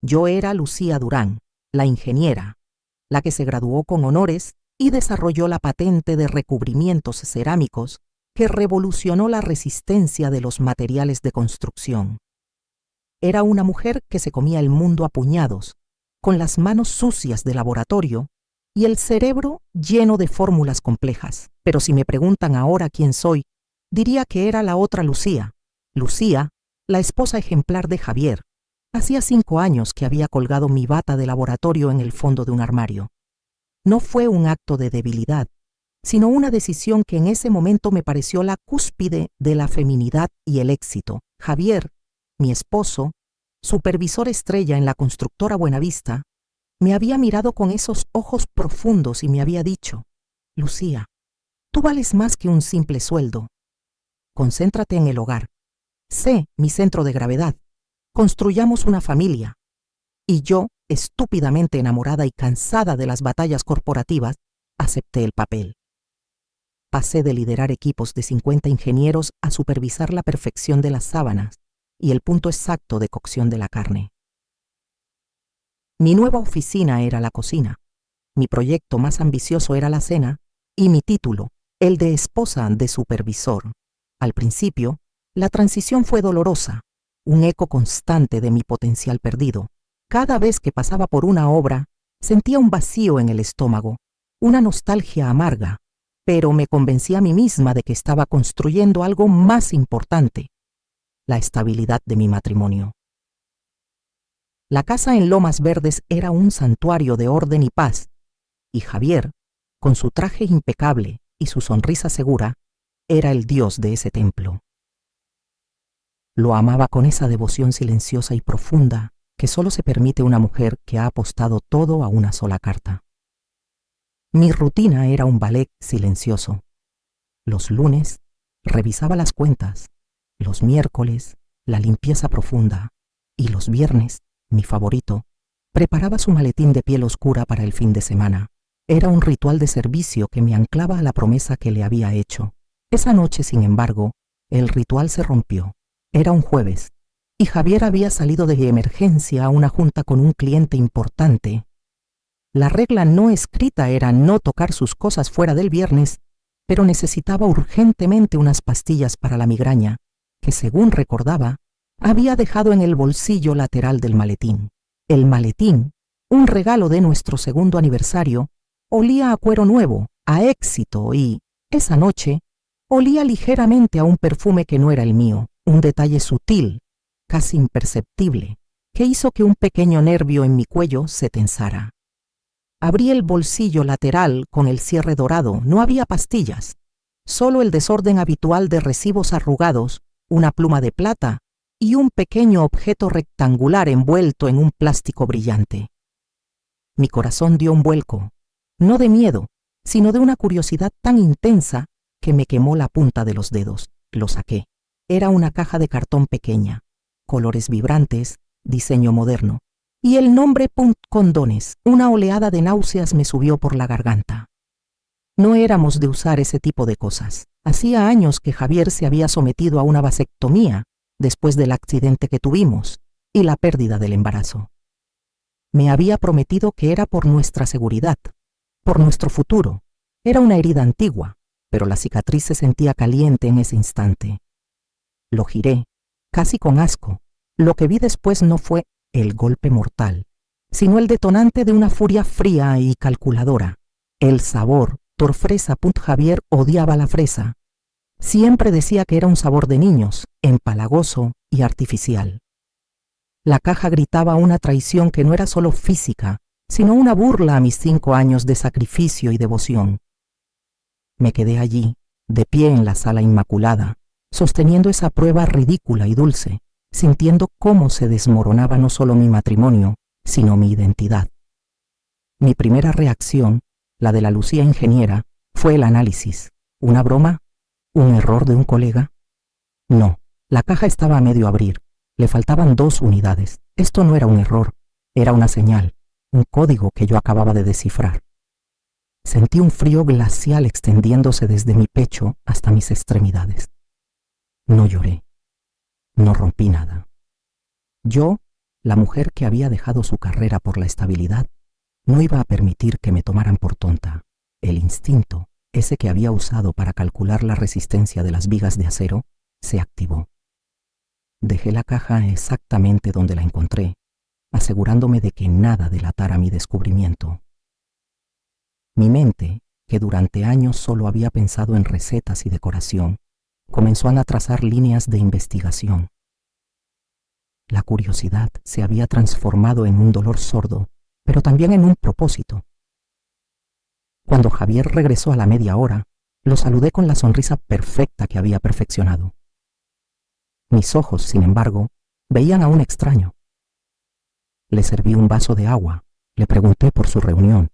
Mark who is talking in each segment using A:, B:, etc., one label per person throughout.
A: Yo era Lucía Durán, la ingeniera, la que se graduó con honores y desarrolló la patente de recubrimientos cerámicos que revolucionó la resistencia de los materiales de construcción. Era una mujer que se comía el mundo a puñados, con las manos sucias de laboratorio y el cerebro lleno de fórmulas complejas. Pero si me preguntan ahora quién soy, diría que era la otra Lucía. Lucía, la esposa ejemplar de Javier. Hacía 5 años que había colgado mi bata de laboratorio en el fondo de un armario. No fue un acto de debilidad, sino una decisión que en ese momento me pareció la cúspide de la feminidad y el éxito. Javier, mi esposo, supervisor estrella en la constructora Buenavista, me había mirado con esos ojos profundos y me había dicho: Lucía, tú vales más que un simple sueldo. Concéntrate en el hogar. Sé mi centro de gravedad. Construyamos una familia. Y yo, estúpidamente enamorada y cansada de las batallas corporativas, acepté el papel. Pasé de liderar equipos de 50 ingenieros a supervisar la perfección de las sábanas y el punto exacto de cocción de la carne. Mi nueva oficina era la cocina, mi proyecto más ambicioso era la cena y mi título, el de esposa de supervisor. Al principio, la transición fue dolorosa, un eco constante de mi potencial perdido. Cada vez que pasaba por una obra, sentía un vacío en el estómago, una nostalgia amarga, pero me convencí a mí misma de que estaba construyendo algo más importante: la estabilidad de mi matrimonio. La casa en Lomas Verdes era un santuario de orden y paz, y Javier, con su traje impecable y su sonrisa segura, era el dios de ese templo. Lo amaba con esa devoción silenciosa y profunda que solo se permite una mujer que ha apostado todo a una sola carta. Mi rutina era un ballet silencioso. Los lunes revisaba las cuentas, los miércoles la limpieza profunda y los viernes, mi favorito, preparaba su maletín de piel oscura para el fin de semana. Era un ritual de servicio que me anclaba a la promesa que le había hecho. Esa noche, sin embargo, el ritual se rompió. Era un jueves, y Javier había salido de emergencia a una junta con un cliente importante. La regla no escrita era no tocar sus cosas fuera del viernes, pero necesitaba urgentemente unas pastillas para la migraña, que según recordaba, había dejado en el bolsillo lateral del maletín. El maletín, un regalo de nuestro segundo aniversario, olía a cuero nuevo, a éxito y, esa noche, olía ligeramente a un perfume que no era el mío, un detalle sutil, casi imperceptible, que hizo que un pequeño nervio en mi cuello se tensara. Abrí el bolsillo lateral con el cierre dorado. No había pastillas, solo el desorden habitual de recibos arrugados, una pluma de plata y un pequeño objeto rectangular envuelto en un plástico brillante. Mi corazón dio un vuelco, no de miedo, sino de una curiosidad tan intensa que me quemó la punta de los dedos. Lo saqué. Era una caja de cartón pequeña, colores vibrantes, diseño moderno, y el nombre Condones. Una oleada de náuseas me subió por la garganta. No éramos de usar ese tipo de cosas. Hacía años que Javier se había sometido a una vasectomía después del accidente que tuvimos y la pérdida del embarazo. Me había prometido que era por nuestra seguridad, por nuestro futuro. Era una herida antigua, pero la cicatriz se sentía caliente en ese instante. Lo giré, casi con asco. Lo que vi después no fue el golpe mortal, sino el detonante de una furia fría y calculadora. El sabor, torfresa. Javier odiaba la fresa. Siempre decía que era un sabor de niños, empalagoso y artificial. La caja gritaba una traición que no era solo física, sino una burla a mis 5 años de sacrificio y devoción. Me quedé allí, de pie en la sala inmaculada, sosteniendo esa prueba ridícula y dulce, sintiendo cómo se desmoronaba no solo mi matrimonio, sino mi identidad. Mi primera reacción, la de la Lucía ingeniera, fue el análisis. ¿Una broma? ¿Un error de un colega? No, la caja estaba a medio abrir. Le faltaban 2 unidades. Esto no era un error, era una señal, un código que yo acababa de descifrar. Sentí un frío glacial extendiéndose desde mi pecho hasta mis extremidades. No lloré. No rompí nada. Yo, La mujer que había dejado su carrera por la estabilidad no iba a permitir que me tomaran por tonta. El instinto, ese que había usado para calcular la resistencia de las vigas de acero, se activó. Dejé la caja exactamente donde la encontré, asegurándome de que nada delatara mi descubrimiento. Mi mente, que durante años solo había pensado en recetas y decoración, comenzó a trazar líneas de investigación. La curiosidad se había transformado en un dolor sordo, pero también en un propósito. Cuando Javier regresó a la media hora, lo saludé con la sonrisa perfecta que había perfeccionado. Mis ojos, sin embargo, veían a un extraño. Le serví un vaso de agua, le pregunté por su reunión.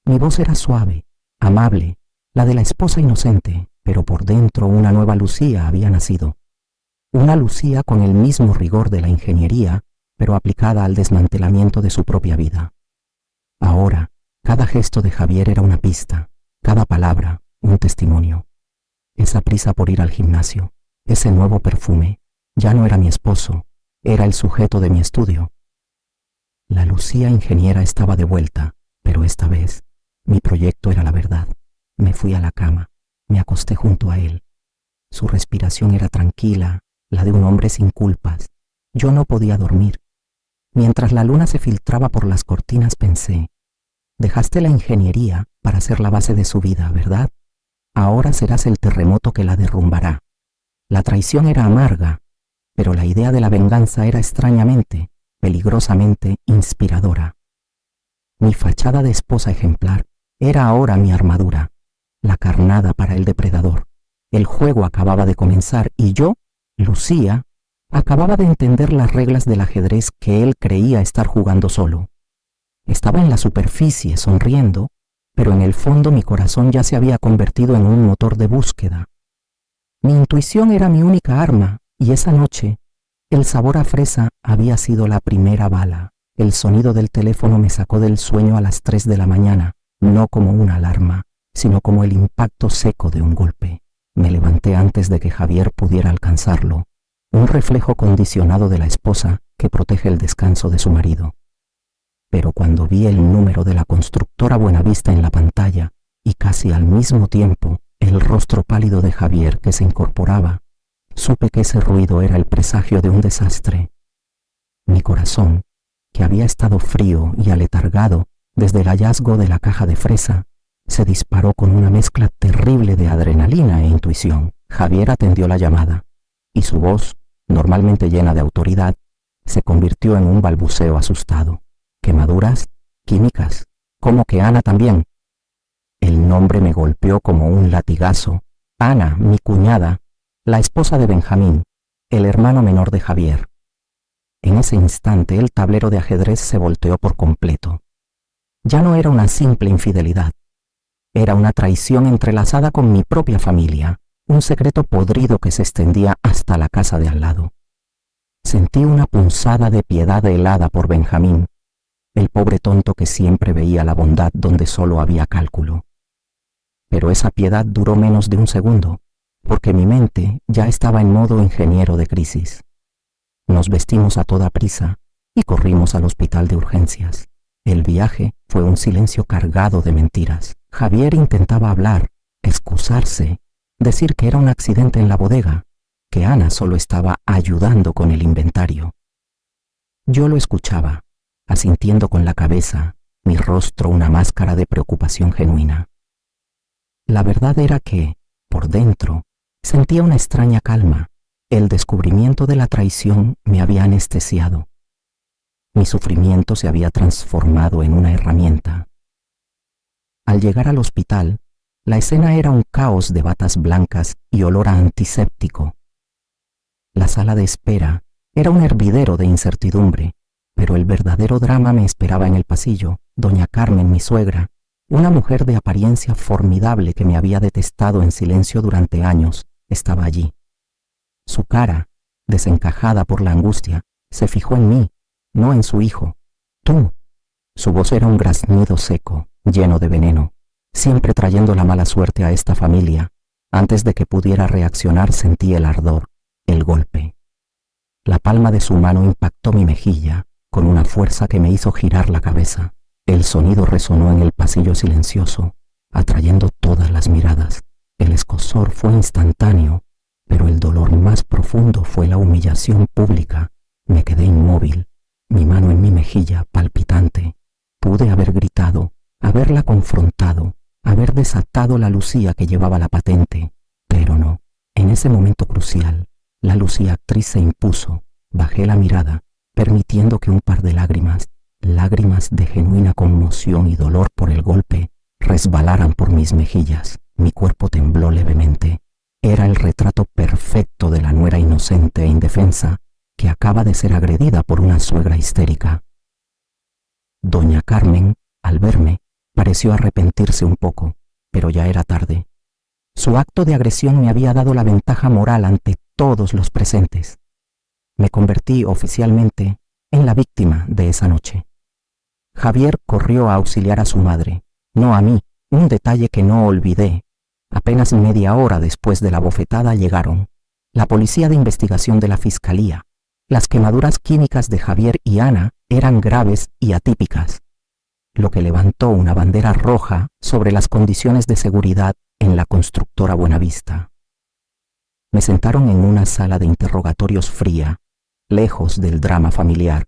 A: Mi voz era suave, amable, la de la esposa inocente, pero por dentro una nueva Lucía había nacido. Una Lucía con el mismo rigor de la ingeniería, pero aplicada al desmantelamiento de su propia vida. Ahora, cada gesto de Javier era una pista, cada palabra un testimonio. Esa prisa por ir al gimnasio, ese nuevo perfume, ya no era mi esposo, era el sujeto de mi estudio. La Lucía ingeniera estaba de vuelta, pero esta vez, mi proyecto era la verdad. Me fui a la cama, me acosté junto a él. Su respiración era tranquila, la de un hombre sin culpas. Yo no podía dormir. Mientras la luna se filtraba por las cortinas pensé, dejaste la ingeniería para ser la base de su vida, ¿verdad? Ahora serás el terremoto que la derrumbará. La traición era amarga, pero la idea de la venganza era extrañamente, peligrosamente inspiradora. Mi fachada de esposa ejemplar era ahora mi armadura, la carnada para el depredador. El juego acababa de comenzar y yo, Lucía, acababa de entender las reglas del ajedrez que él creía estar jugando solo. Estaba en la superficie, sonriendo, pero en el fondo mi corazón ya se había convertido en un motor de búsqueda. Mi intuición era mi única arma, y esa noche, el sabor a fresa había sido la primera bala. El sonido del teléfono me sacó del sueño a las 3 de la mañana, no como una alarma, sino como el impacto seco de un golpe. Me levanté antes de que Javier pudiera alcanzarlo, un reflejo condicionado de la esposa que protege el descanso de su marido. Pero cuando vi el número de la constructora Buenavista en la pantalla y casi al mismo tiempo el rostro pálido de Javier que se incorporaba, supe que ese ruido era el presagio de un desastre. Mi corazón, que había estado frío y aletargado desde el hallazgo de la caja de fresa, se disparó con una mezcla terrible de adrenalina e intuición. Javier atendió la llamada, y su voz, normalmente llena de autoridad, se convirtió en un balbuceo asustado. ¿Quemaduras? ¿Químicas? ¿Cómo que Ana también? El nombre me golpeó como un latigazo. Ana, mi cuñada, la esposa de Benjamín, el hermano menor de Javier. En ese instante el tablero de ajedrez se volteó por completo. Ya no era una simple infidelidad. Era una traición entrelazada con mi propia familia, un secreto podrido que se extendía hasta la casa de al lado. Sentí una punzada de piedad helada por Benjamín, el pobre tonto que siempre veía la bondad donde solo había cálculo. Pero esa piedad duró menos de un segundo, porque mi mente ya estaba en modo ingeniero de crisis. Nos vestimos a toda prisa y corrimos al hospital de urgencias. El viaje fue un silencio cargado de mentiras. Javier intentaba hablar, excusarse, decir que era un accidente en la bodega, que Ana solo estaba ayudando con el inventario. Yo lo escuchaba, asintiendo con la cabeza, mi rostro una máscara de preocupación genuina. La verdad era que, por dentro, sentía una extraña calma. El descubrimiento de la traición me había anestesiado. Mi sufrimiento se había transformado en una herramienta. Al llegar al hospital, la escena era un caos de batas blancas y olor a antiséptico. La sala de espera era un hervidero de incertidumbre, pero el verdadero drama me esperaba en el pasillo. Doña Carmen, mi suegra, una mujer de apariencia formidable que me había detestado en silencio durante años, estaba allí. Su cara, desencajada por la angustia, se fijó en mí, no en su hijo. Tú. Su voz era un graznido seco, lleno de veneno, siempre trayendo la mala suerte a esta familia. Antes de que pudiera reaccionar sentí el ardor, el golpe. La palma de su mano impactó mi mejilla, con una fuerza que me hizo girar la cabeza. El sonido resonó en el pasillo silencioso, atrayendo todas las miradas. El escozor fue instantáneo, pero el dolor más profundo fue la humillación pública. Me quedé inmóvil, mi mano en mi mejilla palpitante. Pude haber gritado, haberla confrontado, haber desatado la Lucía que llevaba la patente, pero no. En ese momento crucial, la Lucía actriz se impuso. Bajé la mirada, permitiendo que un par de lágrimas de genuina conmoción y dolor por el golpe, resbalaran por mis mejillas. Mi cuerpo tembló levemente. Era el retrato perfecto de la nuera inocente e indefensa que acaba de ser agredida por una suegra histérica. Doña Carmen, al verme, pareció arrepentirse un poco, pero ya era tarde. Su acto de agresión me había dado la ventaja moral ante todos los presentes. Me convertí oficialmente en la víctima de esa noche. Javier corrió a auxiliar a su madre, no a mí, un detalle que no olvidé. Apenas media hora después de la bofetada llegaron la policía de investigación de la fiscalía. Las quemaduras químicas de Javier y Ana eran graves y atípicas, lo que levantó una bandera roja sobre las condiciones de seguridad en la constructora Buenavista. Me sentaron en una sala de interrogatorios fría, lejos del drama familiar,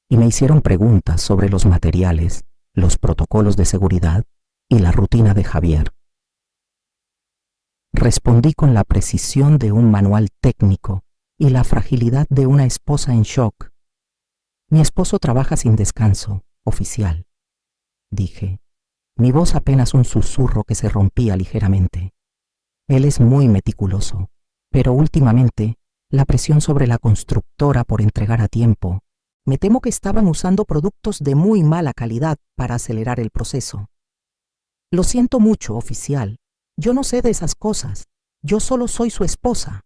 A: y me hicieron preguntas sobre los materiales, los protocolos de seguridad y la rutina de Javier. Respondí con la precisión de un manual técnico y la fragilidad de una esposa en shock. Mi esposo trabaja sin descanso, oficial, dije, mi voz apenas un susurro que se rompía ligeramente. Él es muy meticuloso, pero últimamente la presión sobre la constructora por entregar a tiempo. Me temo que estaban usando productos de muy mala calidad para acelerar el proceso. Lo siento mucho, oficial. Yo no sé de esas cosas. Yo solo soy su esposa.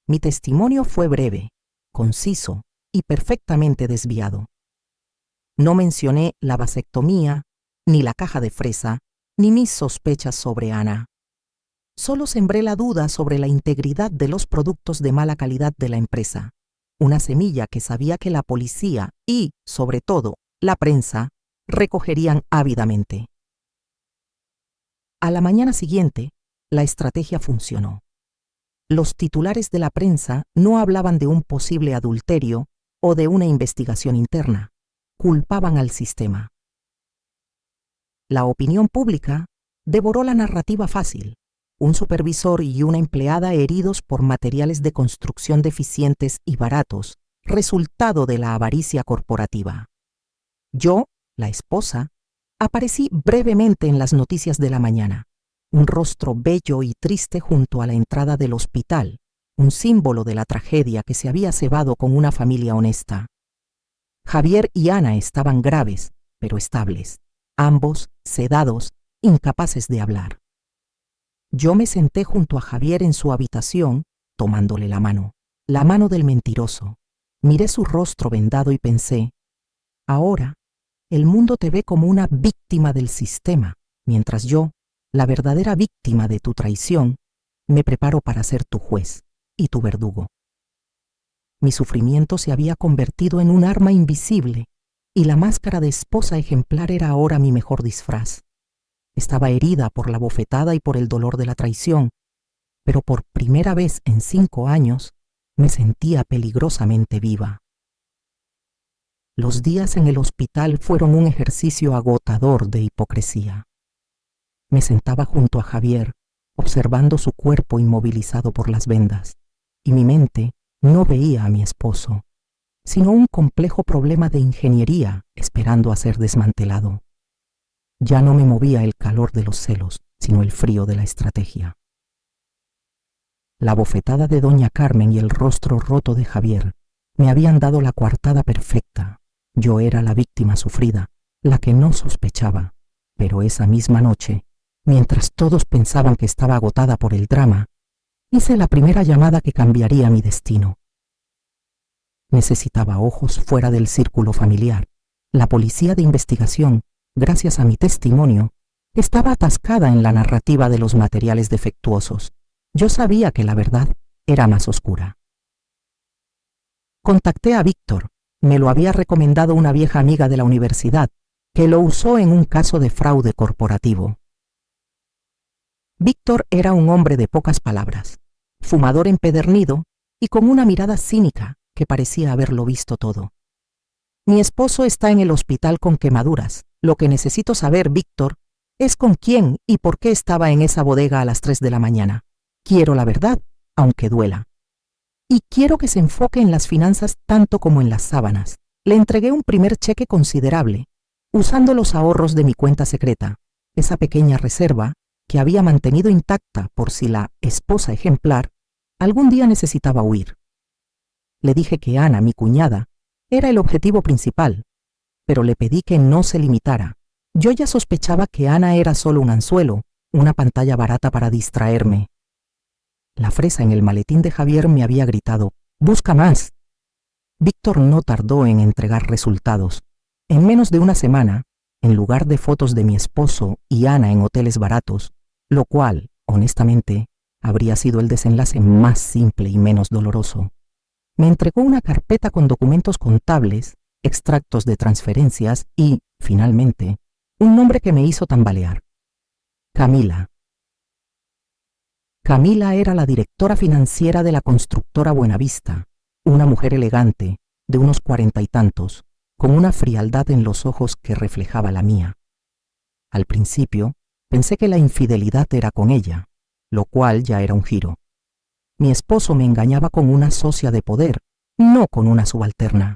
A: Mi testimonio fue breve, conciso y perfectamente desviado. No mencioné la vasectomía, ni la caja de fresa, ni mis sospechas sobre Ana. Solo sembré la duda sobre la integridad de los productos de mala calidad de la empresa, una semilla que sabía que la policía y, sobre todo, la prensa recogerían ávidamente. A la mañana siguiente, la estrategia funcionó. Los titulares de la prensa no hablaban de un posible adulterio o de una investigación interna, culpaban al sistema. La opinión pública devoró la narrativa fácil. Un supervisor y una empleada heridos por materiales de construcción deficientes y baratos, resultado de la avaricia corporativa. Yo, la esposa, aparecí brevemente en las noticias de la mañana, un rostro bello y triste junto a la entrada del hospital, un símbolo de la tragedia que se había cebado con una familia honesta. Javier y Ana estaban graves, pero estables, ambos sedados, incapaces de hablar. Yo me senté junto a Javier en su habitación, tomándole la mano del mentiroso. Miré su rostro vendado y pensé, ahora, el mundo te ve como una víctima del sistema, mientras yo, la verdadera víctima de tu traición, me preparo para ser tu juez y tu verdugo. Mi sufrimiento se había convertido en un arma invisible, y la máscara de esposa ejemplar era ahora mi mejor disfraz. Estaba herida por la bofetada y por el dolor de la traición, pero por primera vez en 5 años me sentía peligrosamente viva. Los días en el hospital fueron un ejercicio agotador de hipocresía. Me sentaba junto a Javier, observando su cuerpo inmovilizado por las vendas, y mi mente no veía a mi esposo, sino un complejo problema de ingeniería esperando a ser desmantelado. Ya no me movía el calor de los celos, sino el frío de la estrategia. La bofetada de doña Carmen y el rostro roto de Javier me habían dado la coartada perfecta. Yo era la víctima sufrida, la que no sospechaba, pero esa misma noche, mientras todos pensaban que estaba agotada por el drama, hice la primera llamada que cambiaría mi destino. Necesitaba ojos fuera del círculo familiar. La policía de investigación, gracias a mi testimonio, estaba atascada en la narrativa de los materiales defectuosos. Yo sabía que la verdad era más oscura. Contacté a Víctor, Me lo había recomendado una vieja amiga de la universidad, que lo usó en un caso de fraude corporativo. Víctor era un hombre de pocas palabras, fumador empedernido y con una mirada cínica que parecía haberlo visto todo. Mi esposo está en el hospital con quemaduras. Lo que necesito saber, Víctor, es con quién y por qué estaba en esa bodega a las 3 de la mañana. Quiero la verdad, aunque duela. Y quiero que se enfoque en las finanzas tanto como en las sábanas. Le entregué un primer cheque considerable, usando los ahorros de mi cuenta secreta, esa pequeña reserva que había mantenido intacta por si la esposa ejemplar algún día necesitaba huir. Le dije que Ana, mi cuñada, era el objetivo principal, pero le pedí que no se limitara. Yo ya sospechaba que Ana era solo un anzuelo, una pantalla barata para distraerme. La fresa en el maletín de Javier me había gritado: «¡Busca más!». Víctor no tardó en entregar resultados. En menos de una semana, en lugar de fotos de mi esposo y Ana en hoteles baratos, lo cual, honestamente, habría sido el desenlace más simple y menos doloroso, me entregó una carpeta con documentos contables, extractos de transferencias y, finalmente, un nombre que me hizo tambalear: Camila. Camila era la directora financiera de la constructora Buenavista, una mujer elegante, de unos 40 y tantos, con una frialdad en los ojos que reflejaba la mía. Al principio, pensé que la infidelidad era con ella, lo cual ya era un giro. Mi esposo me engañaba con una socia de poder, no con una subalterna.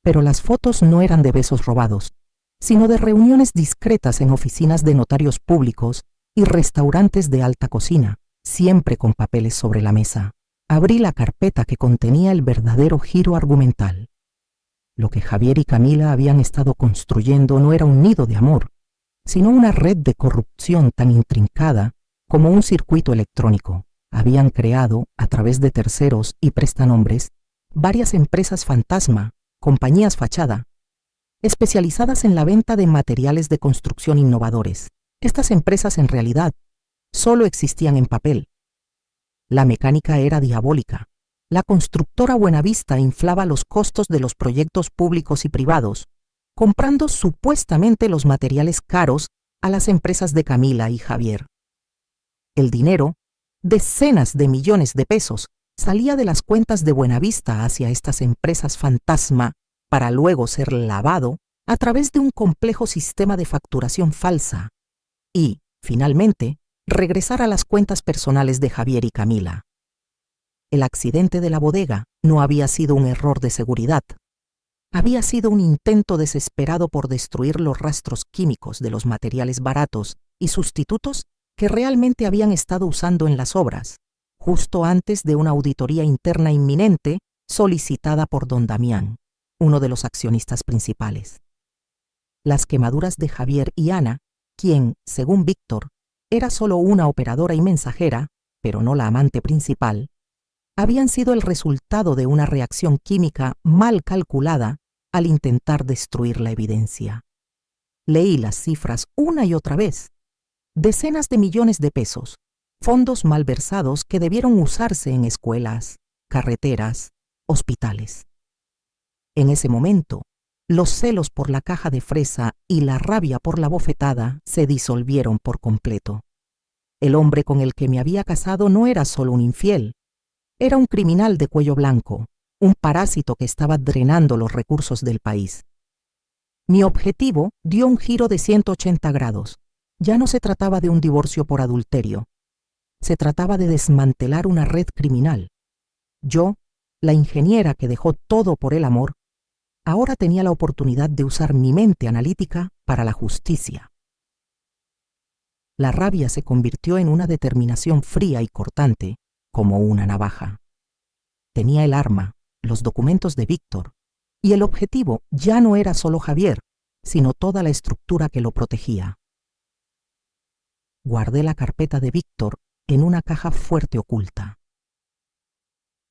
A: Pero las fotos no eran de besos robados, sino de reuniones discretas en oficinas de notarios públicos y restaurantes de alta cocina, siempre con papeles sobre la mesa. Abrí la carpeta que contenía el verdadero giro argumental. Lo que Javier y Camila habían estado construyendo no era un nido de amor, sino una red de corrupción tan intrincada como un circuito electrónico. Habían creado, a través de terceros y prestanombres, varias empresas fantasma, compañías fachada, especializadas en la venta de materiales de construcción innovadores. Estas empresas, en realidad, solo existían en papel. La mecánica era diabólica. La constructora Buenavista inflaba los costos de los proyectos públicos y privados, comprando supuestamente los materiales caros a las empresas de Camila y Javier. El dinero, decenas de millones de pesos, salía de las cuentas de Buenavista hacia estas empresas fantasma para luego ser lavado a través de un complejo sistema de facturación falsa y, finalmente, regresar a las cuentas personales de Javier y Camila. El accidente de la bodega no había sido un error de seguridad. Había sido un intento desesperado por destruir los rastros químicos de los materiales baratos y sustitutos que realmente habían estado usando en las obras, justo antes de una auditoría interna inminente solicitada por don Damián, uno de los accionistas principales. Las quemaduras de Javier y Ana, quien, según Víctor, era solo una operadora y mensajera, pero no la amante principal, habían sido el resultado de una reacción química mal calculada al intentar destruir la evidencia. Leí las cifras una y otra vez. Decenas de millones de pesos, fondos malversados que debieron usarse en escuelas, carreteras, hospitales. En ese momento, los celos por la caja de fresa y la rabia por la bofetada se disolvieron por completo. El hombre con el que me había casado no era solo un infiel, era un criminal de cuello blanco, un parásito que estaba drenando los recursos del país. Mi objetivo dio un giro de 180 grados. Ya no se trataba de un divorcio por adulterio. Se trataba de desmantelar una red criminal. Yo, la ingeniera que dejó todo por el amor, ahora tenía la oportunidad de usar mi mente analítica para la justicia. La rabia se convirtió en una determinación fría y cortante, como una navaja. Tenía el arma, los documentos de Víctor, y el objetivo ya no era solo Javier, sino toda la estructura que lo protegía. Guardé la carpeta de Víctor en una caja fuerte oculta.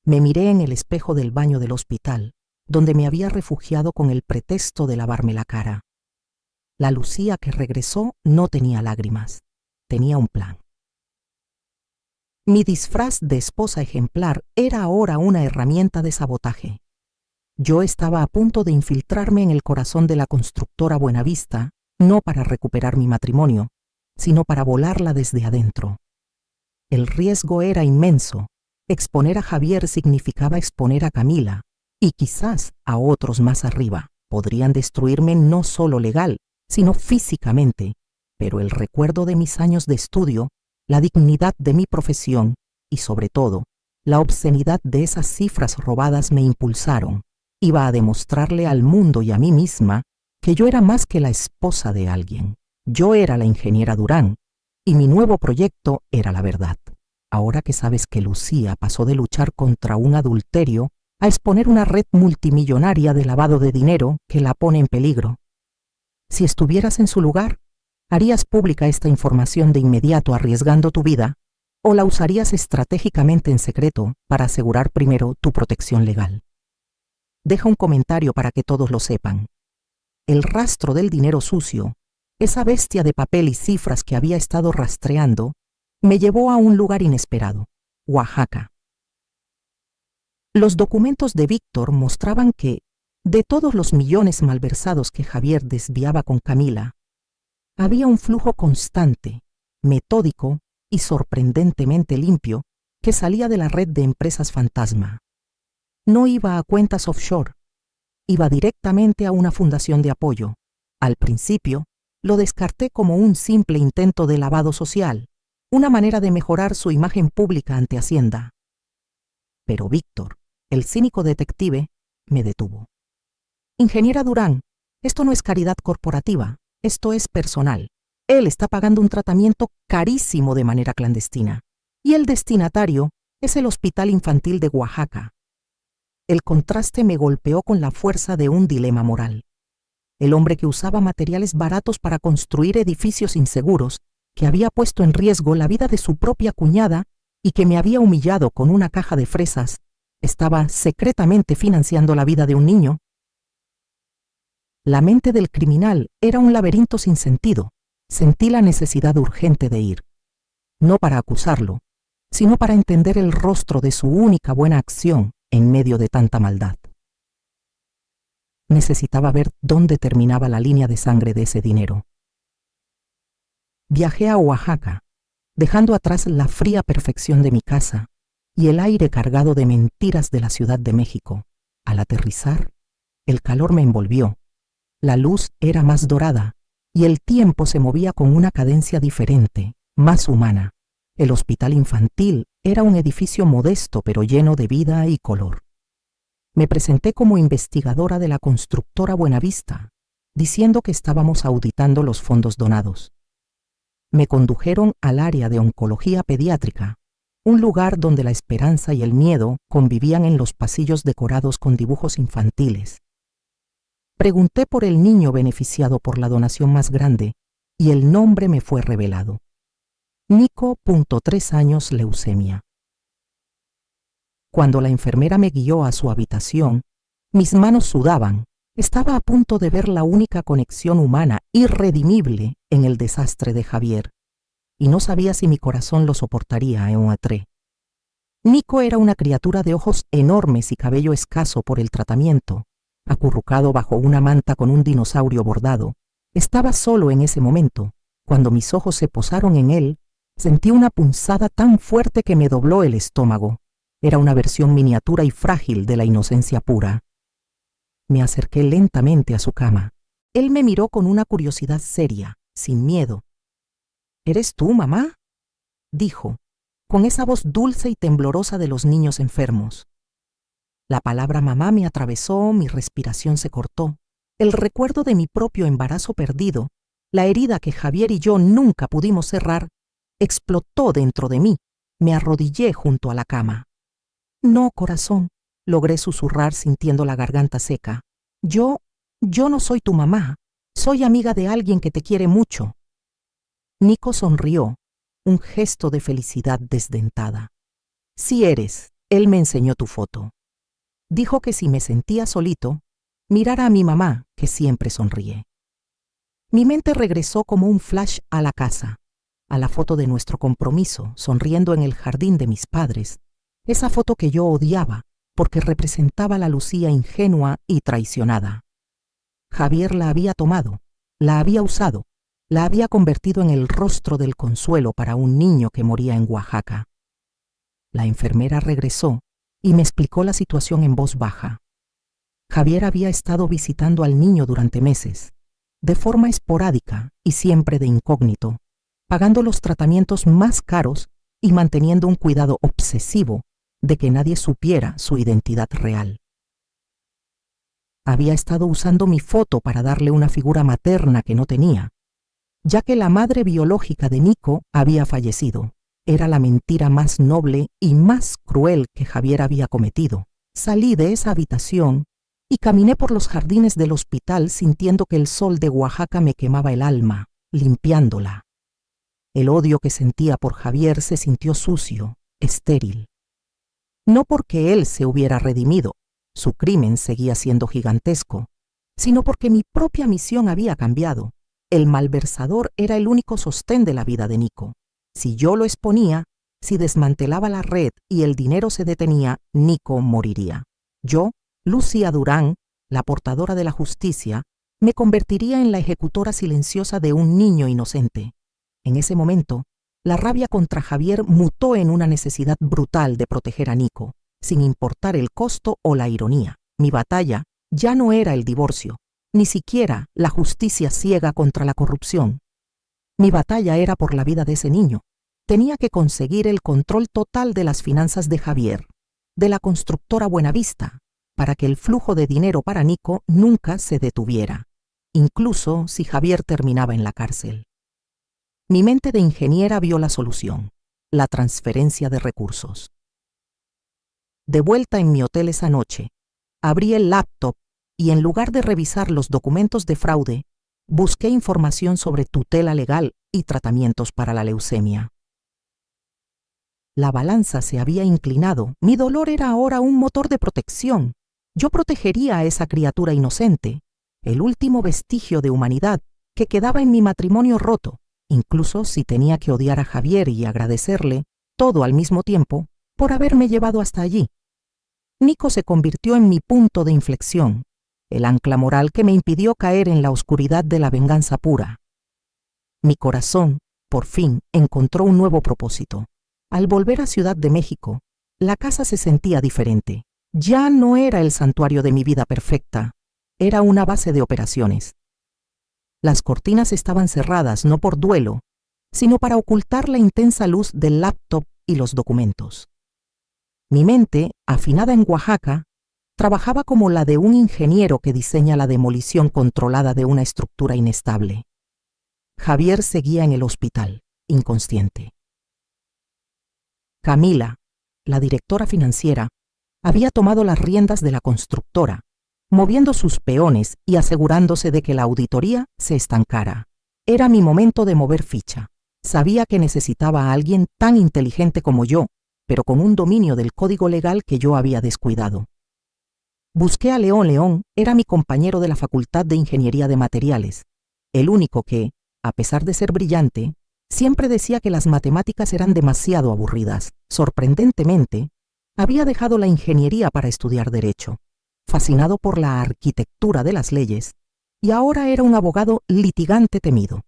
A: Me miré en el espejo del baño del hospital, donde me había refugiado con el pretexto de lavarme la cara. La Lucía que regresó no tenía lágrimas, tenía un plan. Mi disfraz de esposa ejemplar era ahora una herramienta de sabotaje. Yo estaba a punto de infiltrarme en el corazón de la constructora Buenavista, no para recuperar mi matrimonio, sino para volarla desde adentro. El riesgo era inmenso. Exponer a Javier significaba exponer a Camila, y quizás a otros más arriba. Podrían destruirme no solo legal, sino físicamente, pero el recuerdo de mis años de estudio, la dignidad de mi profesión y, sobre todo, la obscenidad de esas cifras robadas me impulsaron. Iba a demostrarle al mundo y a mí misma que yo era más que la esposa de alguien. Yo era la ingeniera Durán, y mi nuevo proyecto era la verdad. Ahora que sabes que Lucía pasó de luchar contra un adulterio a exponer una red multimillonaria de lavado de dinero que la pone en peligro. Si estuvieras en su lugar, ¿harías pública esta información de inmediato arriesgando tu vida o la usarías estratégicamente en secreto para asegurar primero tu protección legal? Deja un comentario para que todos lo sepan. El rastro del dinero sucio, esa bestia de papel y cifras que había estado rastreando, me llevó a un lugar inesperado, Oaxaca. Los documentos de Víctor mostraban que, de todos los millones malversados que Javier desviaba con Camila, había un flujo constante, metódico y sorprendentemente limpio que salía de la red de empresas fantasma. No iba a cuentas offshore, iba directamente a una fundación de apoyo. Al principio, lo descarté como un simple intento de lavado social, una manera de mejorar su imagen pública ante Hacienda. Pero Víctor, el cínico detective, me detuvo. Ingeniera Durán, esto no es caridad corporativa, esto es personal. Él está pagando un tratamiento carísimo de manera clandestina, y el destinatario es el Hospital Infantil de Oaxaca. El contraste me golpeó con la fuerza de un dilema moral. El hombre que usaba materiales baratos para construir edificios inseguros, que había puesto en riesgo la vida de su propia cuñada y que me había humillado con una caja de fresas, estaba secretamente financiando la vida de un niño. La mente del criminal era un laberinto sin sentido. Sentí la necesidad urgente de ir, no para acusarlo, sino para entender el rostro de su única buena acción en medio de tanta maldad. Necesitaba ver dónde terminaba la línea de sangre de ese dinero. Viajé a Oaxaca, dejando atrás la fría perfección de mi casa y el aire cargado de mentiras de la Ciudad de México. Al aterrizar, el calor me envolvió, la luz era más dorada y el tiempo se movía con una cadencia diferente, más humana. El hospital infantil era un edificio modesto pero lleno de vida y color. Me presenté como investigadora de la constructora Buenavista, diciendo que estábamos auditando los fondos donados. Me condujeron al área de oncología pediátrica, un lugar donde la esperanza y el miedo convivían en los pasillos decorados con dibujos infantiles. Pregunté por el niño beneficiado por la donación más grande y el nombre me fue revelado. Nico, 3 años, leucemia. Cuando la enfermera me guió a su habitación, mis manos sudaban. Estaba a punto de ver la única conexión humana irredimible en el desastre de Javier, y no sabía si mi corazón lo soportaría en un atré. Nico era una criatura de ojos enormes y cabello escaso por el tratamiento, acurrucado bajo una manta con un dinosaurio bordado. Estaba solo en ese momento. Cuando mis ojos se posaron en él, sentí una punzada tan fuerte que me dobló el estómago. Era una versión miniatura y frágil de la inocencia pura. Me acerqué lentamente a su cama. Él me miró con una curiosidad seria, sin miedo. ¿Eres tú, mamá?, dijo, con esa voz dulce y temblorosa de los niños enfermos. La palabra mamá me atravesó, mi respiración se cortó. El recuerdo de mi propio embarazo perdido, la herida que Javier y yo nunca pudimos cerrar, explotó dentro de mí. Me arrodillé junto a la cama. No, corazón, logré susurrar sintiendo la garganta seca. Yo no soy tu mamá. Soy amiga de alguien que te quiere mucho. Nico sonrió, un gesto de felicidad desdentada. Sí eres, él me enseñó tu foto. Dijo que si me sentía solito, mirara a mi mamá, que siempre sonríe. Mi mente regresó como un flash a la casa, a la foto de nuestro compromiso, sonriendo en el jardín de mis padres, esa foto que yo odiaba, porque representaba la Lucía ingenua y traicionada. Javier la había tomado, la había usado, la había convertido en el rostro del consuelo para un niño que moría en Oaxaca. La enfermera regresó y me explicó la situación en voz baja. Javier había estado visitando al niño durante meses, de forma esporádica y siempre de incógnito, pagando los tratamientos más caros y manteniendo un cuidado obsesivo de que nadie supiera su identidad real. Había estado usando mi foto para darle una figura materna que no tenía, ya que la madre biológica de Nico había fallecido. Era la mentira más noble y más cruel que Javier había cometido. Salí de esa habitación y caminé por los jardines del hospital sintiendo que el sol de Oaxaca me quemaba el alma, limpiándola. El odio que sentía por Javier se sintió sucio, estéril. No porque él se hubiera redimido, su crimen seguía siendo gigantesco, sino porque mi propia misión había cambiado. El malversador era el único sostén de la vida de Nico. Si yo lo exponía, si desmantelaba la red y el dinero se detenía, Nico moriría. Yo, Lucía Durán, la portadora de la justicia, me convertiría en la ejecutora silenciosa de un niño inocente. En ese momento, la rabia contra Javier mutó en una necesidad brutal de proteger a Nico, sin importar el costo o la ironía. Mi batalla ya no era el divorcio, ni siquiera la justicia ciega contra la corrupción. Mi batalla era por la vida de ese niño. Tenía que conseguir el control total de las finanzas de Javier, de la constructora Buenavista, para que el flujo de dinero para Nico nunca se detuviera, incluso si Javier terminaba en la cárcel. Mi mente de ingeniera vio la solución, la transferencia de recursos. De vuelta en mi hotel esa noche, abrí el laptop y en lugar de revisar los documentos de fraude, busqué información sobre tutela legal y tratamientos para la leucemia. La balanza se había inclinado. Mi dolor era ahora un motor de protección. Yo protegería a esa criatura inocente, el último vestigio de humanidad que quedaba en mi matrimonio roto, incluso si tenía que odiar a Javier y agradecerle, todo al mismo tiempo, por haberme llevado hasta allí. Nico se convirtió en mi punto de inflexión, el ancla moral que me impidió caer en la oscuridad de la venganza pura. Mi corazón, por fin, encontró un nuevo propósito. Al volver a Ciudad de México, la casa se sentía diferente. Ya no era el santuario de mi vida perfecta, era una base de operaciones. Las cortinas estaban cerradas no por duelo, sino para ocultar la intensa luz del laptop y los documentos. Mi mente, afinada en Oaxaca, trabajaba como la de un ingeniero que diseña la demolición controlada de una estructura inestable. Javier seguía en el hospital, inconsciente. Camila, la directora financiera, había tomado las riendas de la constructora, moviendo sus peones y asegurándose de que la auditoría se estancara. Era mi momento de mover ficha. Sabía que necesitaba a alguien tan inteligente como yo, pero con un dominio del código legal que yo había descuidado. Busqué a León. León era mi compañero de la Facultad de Ingeniería de Materiales, el único que, a pesar de ser brillante, siempre decía que las matemáticas eran demasiado aburridas. Sorprendentemente, había dejado la ingeniería para estudiar Derecho, fascinado por la arquitectura de las leyes, y ahora era un abogado litigante temido.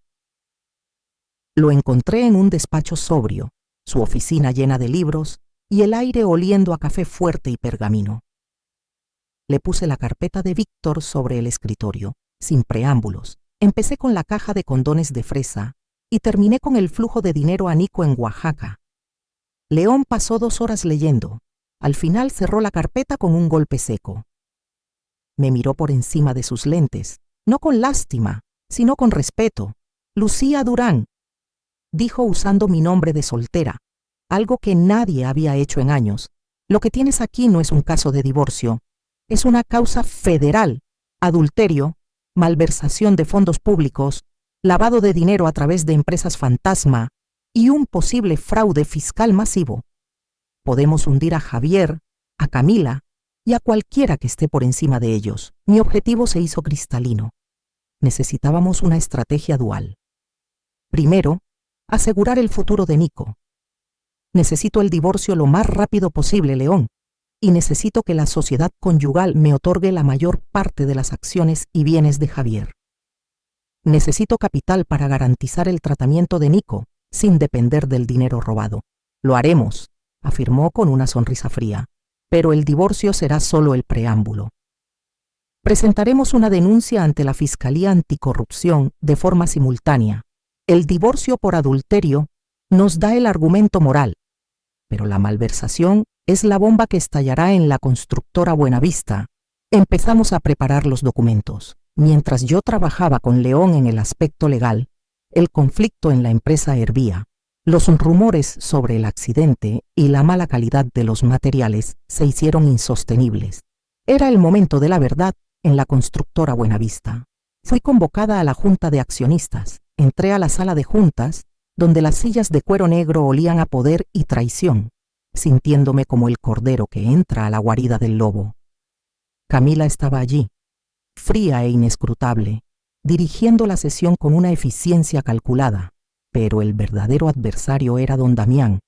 A: Lo encontré en un despacho sobrio, su oficina llena de libros y el aire oliendo a café fuerte y pergamino. Le puse la carpeta de Víctor sobre el escritorio, sin preámbulos. Empecé con la caja de condones de fresa y terminé con el flujo de dinero a Nico en Oaxaca. León pasó 2 horas leyendo. Al final cerró la carpeta con un golpe seco. Me miró por encima de sus lentes, no con lástima, sino con respeto. Lucía Durán, dijo usando mi nombre de soltera, algo que nadie había hecho en años. Lo que tienes aquí no es un caso de divorcio, es una causa federal, adulterio, malversación de fondos públicos, lavado de dinero a través de empresas fantasma y un posible fraude fiscal masivo. Podemos hundir a Javier, a Camila y a cualquiera que esté por encima de ellos. Mi objetivo se hizo cristalino. Necesitábamos una estrategia dual. Primero, asegurar el futuro de Nico. Necesito el divorcio lo más rápido posible, León. y necesito que la sociedad conyugal me otorgue la mayor parte de las acciones y bienes de Javier. Necesito capital para garantizar el tratamiento de Nico, sin depender del dinero robado. Lo haremos, afirmó con una sonrisa fría, pero el divorcio será solo el preámbulo. Presentaremos una denuncia ante la Fiscalía Anticorrupción de forma simultánea. El divorcio por adulterio nos da el argumento moral, pero la malversación es la bomba que estallará en la constructora Buenavista. Empezamos a preparar los documentos. Mientras yo trabajaba con León en el aspecto legal, el conflicto en la empresa hervía. Los rumores sobre el accidente y la mala calidad de los materiales se hicieron insostenibles. Era el momento de la verdad en la constructora Buenavista. Fui convocada a la junta de accionistas. Entré a la sala de juntas, donde las sillas de cuero negro olían a poder y traición, sintiéndome como el cordero que entra a la guarida del lobo. Camila estaba allí, fría e inescrutable, dirigiendo la sesión con una eficiencia calculada, pero el verdadero adversario era don Damián,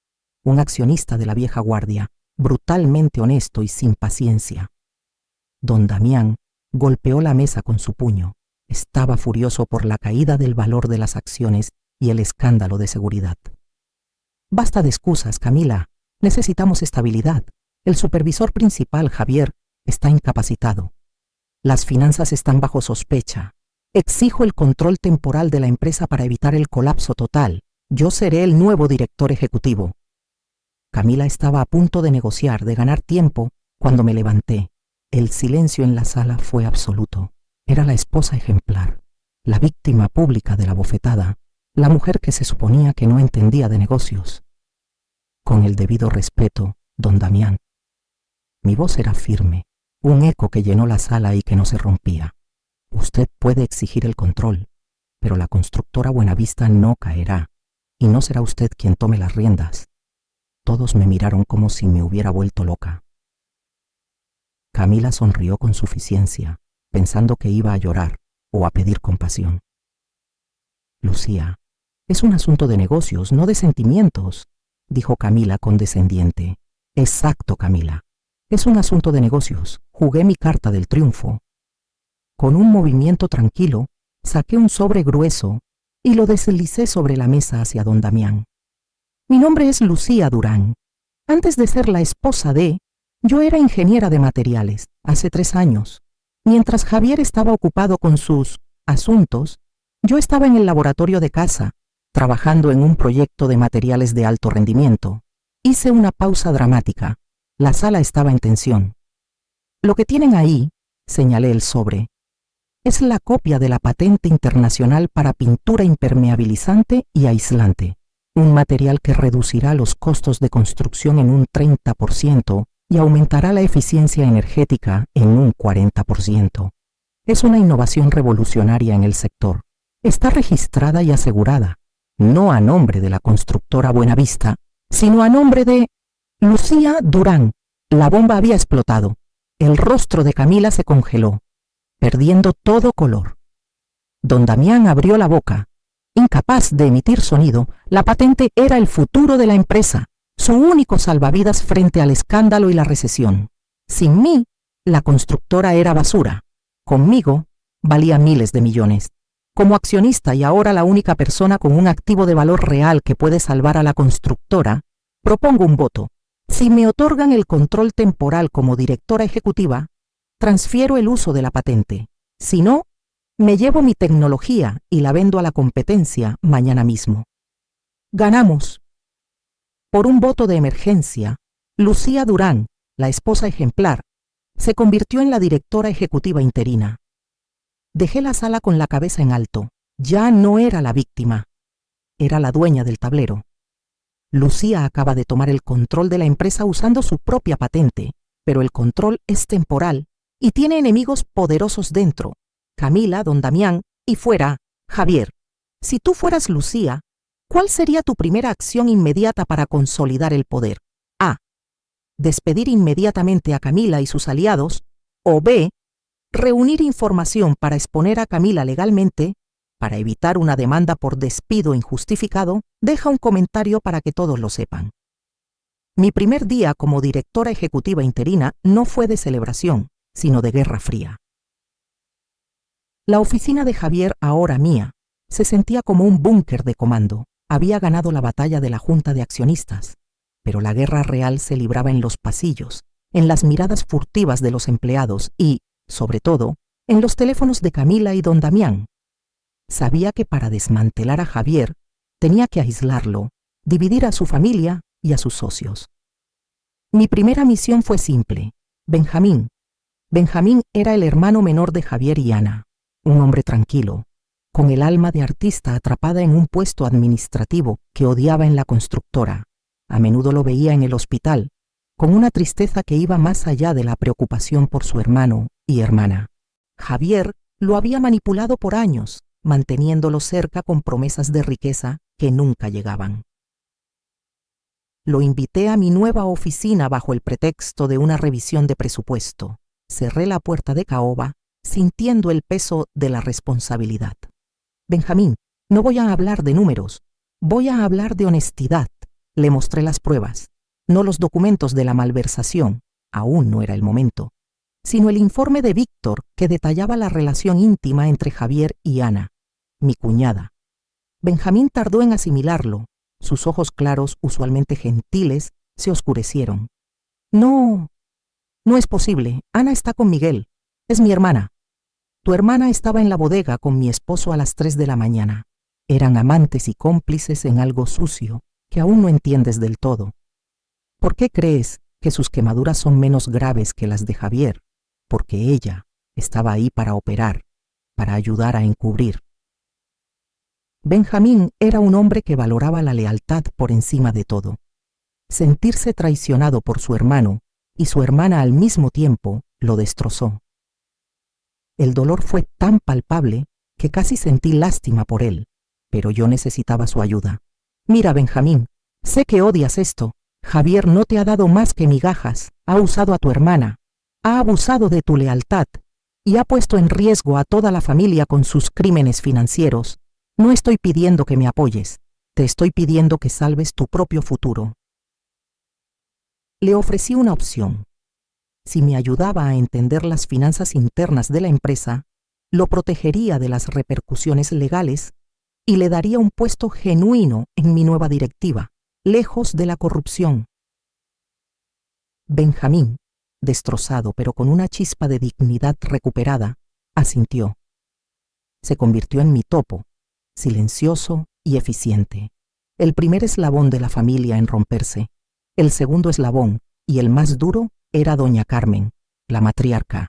A: un accionista de la vieja guardia, brutalmente honesto y sin paciencia. Don Damián golpeó la mesa con su puño. Estaba furioso por la caída del valor de las acciones y el escándalo de seguridad. Basta de excusas, Camila. Necesitamos estabilidad. El supervisor principal, Javier, está incapacitado. Las finanzas están bajo sospecha. Exijo el control temporal de la empresa para evitar el colapso total. Yo seré el nuevo director ejecutivo. Camila estaba a punto de negociar, de ganar tiempo, cuando me levanté. El silencio en la sala fue absoluto. Era la esposa ejemplar, la víctima pública de la bofetada, la mujer que se suponía que no entendía de negocios. Con el debido respeto, don Damián. Mi voz era firme, un eco que llenó la sala y que no se rompía. Usted puede exigir el control, pero la constructora Buenavista no caerá, y no será usted quien tome las riendas. Todos me miraron como si me hubiera vuelto loca. Camila sonrió con suficiencia, pensando que iba a llorar o a pedir compasión. Lucía, es un asunto de negocios, no de sentimientos, dijo Camila condescendiente. Exacto, Camila. Es un asunto de negocios. Jugué mi carta del triunfo. Con un movimiento tranquilo, saqué un sobre grueso y lo deslicé sobre la mesa hacia don Damián. Mi nombre es Lucía Durán. Antes de ser la esposa de, yo era ingeniera de materiales, hace 3 años. Mientras Javier estaba ocupado con sus asuntos, yo estaba en el laboratorio de casa, trabajando en un proyecto de materiales de alto rendimiento. Hice una pausa dramática. La sala estaba en tensión. Lo que tienen ahí, señalé el sobre, es la copia de la patente internacional para pintura impermeabilizante y aislante, un material que reducirá los costos de construcción en un 30% y aumentará la eficiencia energética en un 40%. Es una innovación revolucionaria en el sector. Está registrada y asegurada, no a nombre de la constructora Buenavista, sino a nombre de Lucía Durán. La bomba había explotado. El rostro de Camila se congeló, perdiendo todo color. Don Damián abrió la boca. Incapaz de emitir sonido, la patente era el futuro de la empresa, su único salvavidas frente al escándalo y la recesión. Sin mí, la constructora era basura. Conmigo, valía miles de millones. Como accionista y ahora la única persona con un activo de valor real que puede salvar a la constructora, propongo un voto. Si me otorgan el control temporal como directora ejecutiva, transfiero el uso de la patente. Si no, me llevo mi tecnología y la vendo a la competencia mañana mismo. Ganamos. Por un voto de emergencia, Lucía Durán, la esposa ejemplar, se convirtió en la directora ejecutiva interina. Dejé la sala con la cabeza en alto. Ya no era la víctima. Era la dueña del tablero. Lucía acaba de tomar el control de la empresa usando su propia patente, pero el control es temporal y tiene enemigos poderosos dentro. Camila, don Damián y fuera, Javier. Si tú fueras Lucía, ¿cuál sería tu primera acción inmediata para consolidar el poder? A. Despedir inmediatamente a Camila y sus aliados, o B. Reunir información para exponer a Camila legalmente. Para evitar una demanda por despido injustificado, deja un comentario para que todos lo sepan. Mi primer día como directora ejecutiva interina no fue de celebración, sino de guerra fría. La oficina de Javier, ahora mía, se sentía como un búnker de comando. Había ganado la batalla de la junta de accionistas, pero la guerra real se libraba en los pasillos, en las miradas furtivas de los empleados y, sobre todo, en los teléfonos de Camila y don Damián. Sabía que para desmantelar a Javier tenía que aislarlo, dividir a su familia y a sus socios. Mi primera misión fue simple: Benjamín. Benjamín era el hermano menor de Javier y Ana, un hombre tranquilo, con el alma de artista atrapada en un puesto administrativo que odiaba en la constructora. A menudo lo veía en el hospital, con una tristeza que iba más allá de la preocupación por su hermano y hermana. Javier lo había manipulado por años, manteniéndolo cerca con promesas de riqueza que nunca llegaban. Lo invité a mi nueva oficina bajo el pretexto de una revisión de presupuesto. Cerré la puerta de caoba, sintiendo el peso de la responsabilidad. Benjamín, no voy a hablar de números, voy a hablar de honestidad. Le mostré las pruebas, no los documentos de la malversación, aún no era el momento, sino el informe de Víctor que detallaba la relación íntima entre Javier y Ana, mi cuñada. Benjamín tardó en asimilarlo. Sus ojos claros, usualmente gentiles, se oscurecieron. No es posible. Ana está con Miguel. Es mi hermana. Tu hermana estaba en la bodega con mi esposo a las 3 de la mañana. Eran amantes y cómplices en algo sucio que aún no entiendes del todo. ¿Por qué crees que sus quemaduras son menos graves que las de Javier? Porque ella estaba ahí para operar, para ayudar a encubrir. Benjamín era un hombre que valoraba la lealtad por encima de todo. Sentirse traicionado por su hermano y su hermana al mismo tiempo lo destrozó. El dolor fue tan palpable que casi sentí lástima por él, pero yo necesitaba su ayuda. Mira, Benjamín, sé que odias esto. Javier no te ha dado más que migajas, ha usado a tu hermana, ha abusado de tu lealtad y ha puesto en riesgo a toda la familia con sus crímenes financieros. No estoy pidiendo que me apoyes, te estoy pidiendo que salves tu propio futuro. Le ofrecí una opción. Si me ayudaba a entender las finanzas internas de la empresa, lo protegería de las repercusiones legales y le daría un puesto genuino en mi nueva directiva, lejos de la corrupción. Benjamín, destrozado pero con una chispa de dignidad recuperada, asintió. Se convirtió en mi topo, silencioso y eficiente. El primer eslabón de la familia en romperse. El segundo eslabón, y el más duro, era doña Carmen, la matriarca,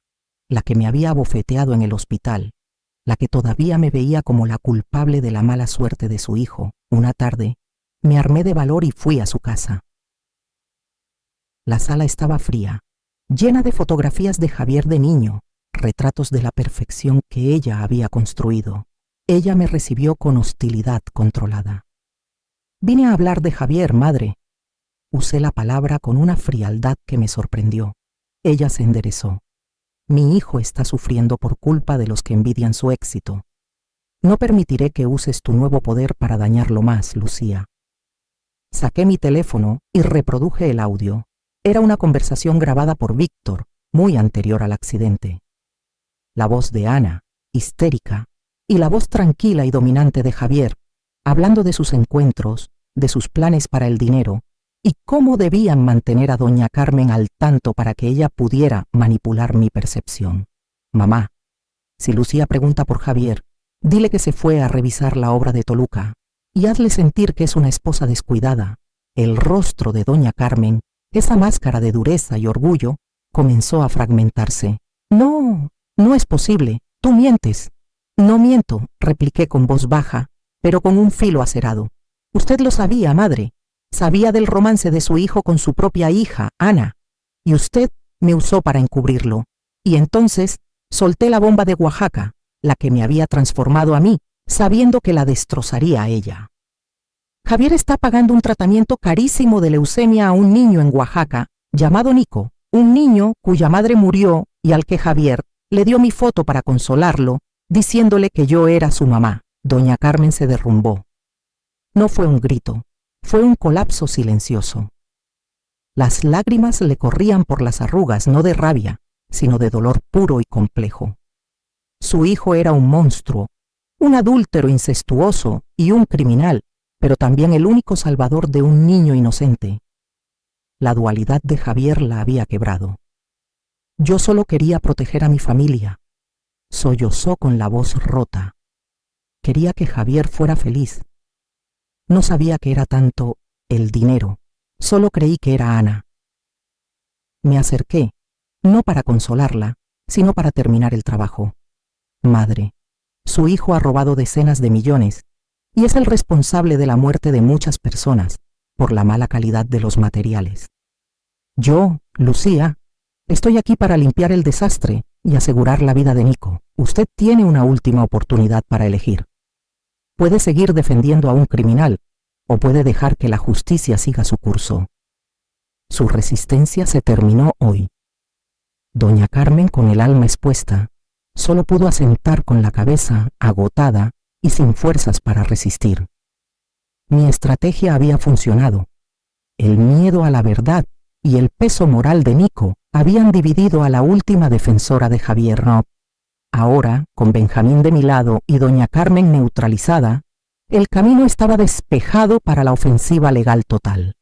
A: la que me había abofeteado en el hospital, la que todavía me veía como la culpable de la mala suerte de su hijo. Una tarde, me armé de valor y fui a su casa. La sala estaba fría, llena de fotografías de Javier de niño, retratos de la perfección que ella había construido. Ella me recibió con hostilidad controlada. Vine a hablar de Javier, madre. Usé la palabra con una frialdad que me sorprendió. Ella se enderezó. Mi hijo está sufriendo por culpa de los que envidian su éxito. No permitiré que uses tu nuevo poder para dañarlo más, Lucía. Saqué mi teléfono y reproduje el audio. Era una conversación grabada por Víctor, muy anterior al accidente. La voz de Ana, histérica, y la voz tranquila y dominante de Javier, hablando de sus encuentros, de sus planes para el dinero, y cómo debían mantener a doña Carmen al tanto para que ella pudiera manipular mi percepción. Mamá, si Lucía pregunta por Javier, dile que se fue a revisar la obra de Toluca, y hazle sentir que es una esposa descuidada. El rostro de doña Carmen, esa máscara de dureza y orgullo, comenzó a fragmentarse. No es posible, tú mientes. No miento, repliqué con voz baja, pero con un filo acerado. Usted lo sabía, madre. Sabía del romance de su hijo con su propia hija, Ana, y usted me usó para encubrirlo. Y entonces solté la bomba de Oaxaca, la que me había transformado a mí, sabiendo que la destrozaría a ella. Javier está pagando un tratamiento carísimo de leucemia a un niño en Oaxaca, llamado Nico, un niño cuya madre murió y al que Javier le dio mi foto para consolarlo, diciéndole que yo era su mamá. Doña Carmen se derrumbó. No fue un grito, fue un colapso silencioso. Las lágrimas le corrían por las arrugas, no de rabia, sino de dolor puro y complejo. Su hijo era un monstruo, un adúltero incestuoso y un criminal, pero también el único salvador de un niño inocente. La dualidad de Javier la había quebrado. Yo solo quería proteger a mi familia. Sollozó con la voz rota. Quería que Javier fuera feliz. No sabía que era tanto el dinero, solo creí que era Ana. Me acerqué, no para consolarla, sino para terminar el trabajo. Madre, su hijo ha robado decenas de millones y es el responsable de la muerte de muchas personas por la mala calidad de los materiales. Yo, Lucía, estoy aquí para limpiar el desastre y asegurar la vida de Nico. Usted tiene una última oportunidad para elegir. Puede seguir defendiendo a un criminal o puede dejar que la justicia siga su curso. Su resistencia se terminó hoy. Doña Carmen, con el alma expuesta, solo pudo asentar con la cabeza agotada y sin fuerzas para resistir. Mi estrategia había funcionado. El miedo a la verdad y el peso moral de Nico habían dividido a la última defensora de Javier. No. Ahora, con Benjamín de mi lado y doña Carmen neutralizada, el camino estaba despejado para la ofensiva legal total.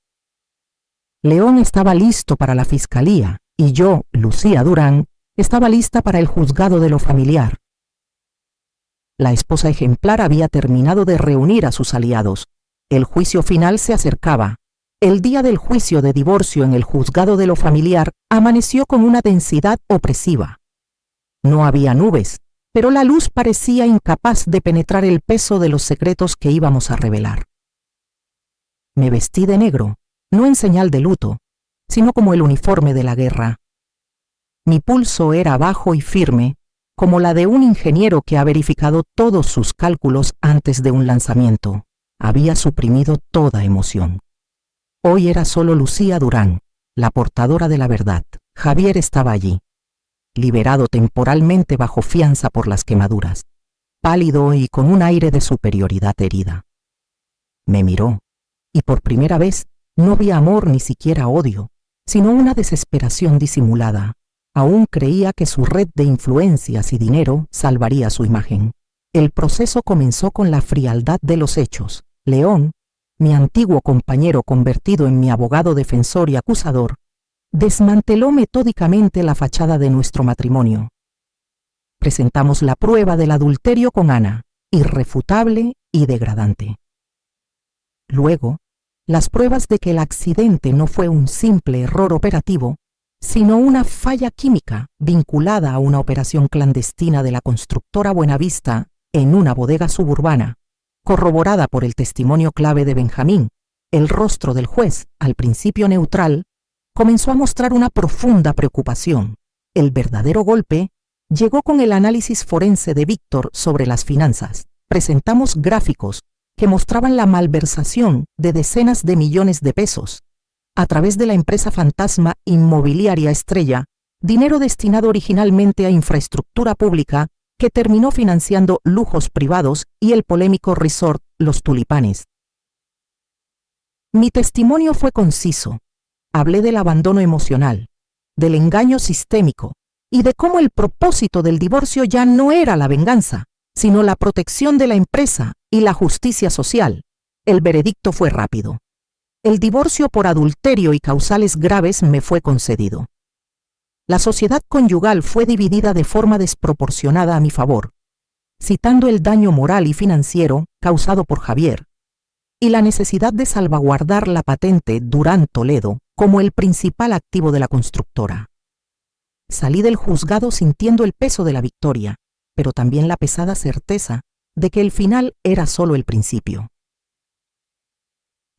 A: León estaba listo para la fiscalía y yo, Lucía Durán, estaba lista para el juzgado de lo familiar. La esposa ejemplar había terminado de reunir a sus aliados. El juicio final se acercaba. El día del juicio de divorcio en el juzgado de lo familiar amaneció con una densidad opresiva. No había nubes, pero la luz parecía incapaz de penetrar el peso de los secretos que íbamos a revelar. Me vestí de negro, no en señal de luto, sino como el uniforme de la guerra. Mi pulso era bajo y firme, como la de un ingeniero que ha verificado todos sus cálculos antes de un lanzamiento. Había suprimido toda emoción. Hoy era solo Lucía Durán, la portadora de la verdad. Javier estaba allí, liberado temporalmente bajo fianza por las quemaduras, pálido y con un aire de superioridad herida. Me miró, y por primera vez no vi amor ni siquiera odio, sino una desesperación disimulada. Aún creía que su red de influencias y dinero salvaría su imagen. El proceso comenzó con la frialdad de los hechos. León, mi antiguo compañero convertido en mi abogado defensor y acusador, desmanteló metódicamente la fachada de nuestro matrimonio. Presentamos la prueba del adulterio con Ana, irrefutable y degradante. Luego, las pruebas de que el accidente no fue un simple error operativo, sino una falla química vinculada a una operación clandestina de la constructora Buenavista en una bodega suburbana, corroborada por el testimonio clave de Benjamín. El rostro del juez, al principio neutral, comenzó a mostrar una profunda preocupación. El verdadero golpe llegó con el análisis forense de Víctor sobre las finanzas. Presentamos gráficos que mostraban la malversación de decenas de millones de pesos a través de la empresa fantasma inmobiliaria Estrella, dinero destinado originalmente a infraestructura pública que terminó financiando lujos privados y el polémico resort Los Tulipanes. Mi testimonio fue conciso. Hablé del abandono emocional, del engaño sistémico y de cómo el propósito del divorcio ya no era la venganza, sino la protección de la empresa y la justicia social. El veredicto fue rápido. El divorcio por adulterio y causales graves me fue concedido. La sociedad conyugal fue dividida de forma desproporcionada a mi favor, citando el daño moral y financiero causado por Javier y la necesidad de salvaguardar la patente Durán Toledo como el principal activo de la constructora. Salí del juzgado sintiendo el peso de la victoria, pero también la pesada certeza de que el final era solo el principio.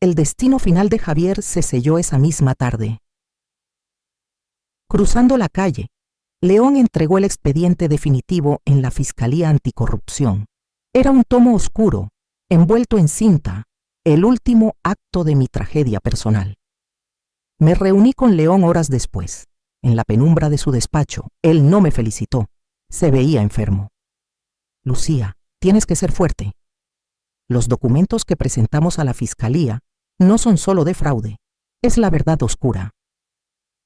A: El destino final de Javier se selló esa misma tarde. Cruzando la calle, León entregó el expediente definitivo en la Fiscalía Anticorrupción. Era un tomo oscuro, envuelto en cinta, el último acto de mi tragedia personal. Me reuní con León horas después. En la penumbra de su despacho, él no me felicitó. Se veía enfermo. Lucía, tienes que ser fuerte. Los documentos que presentamos a la Fiscalía no son solo de fraude, es la verdad oscura.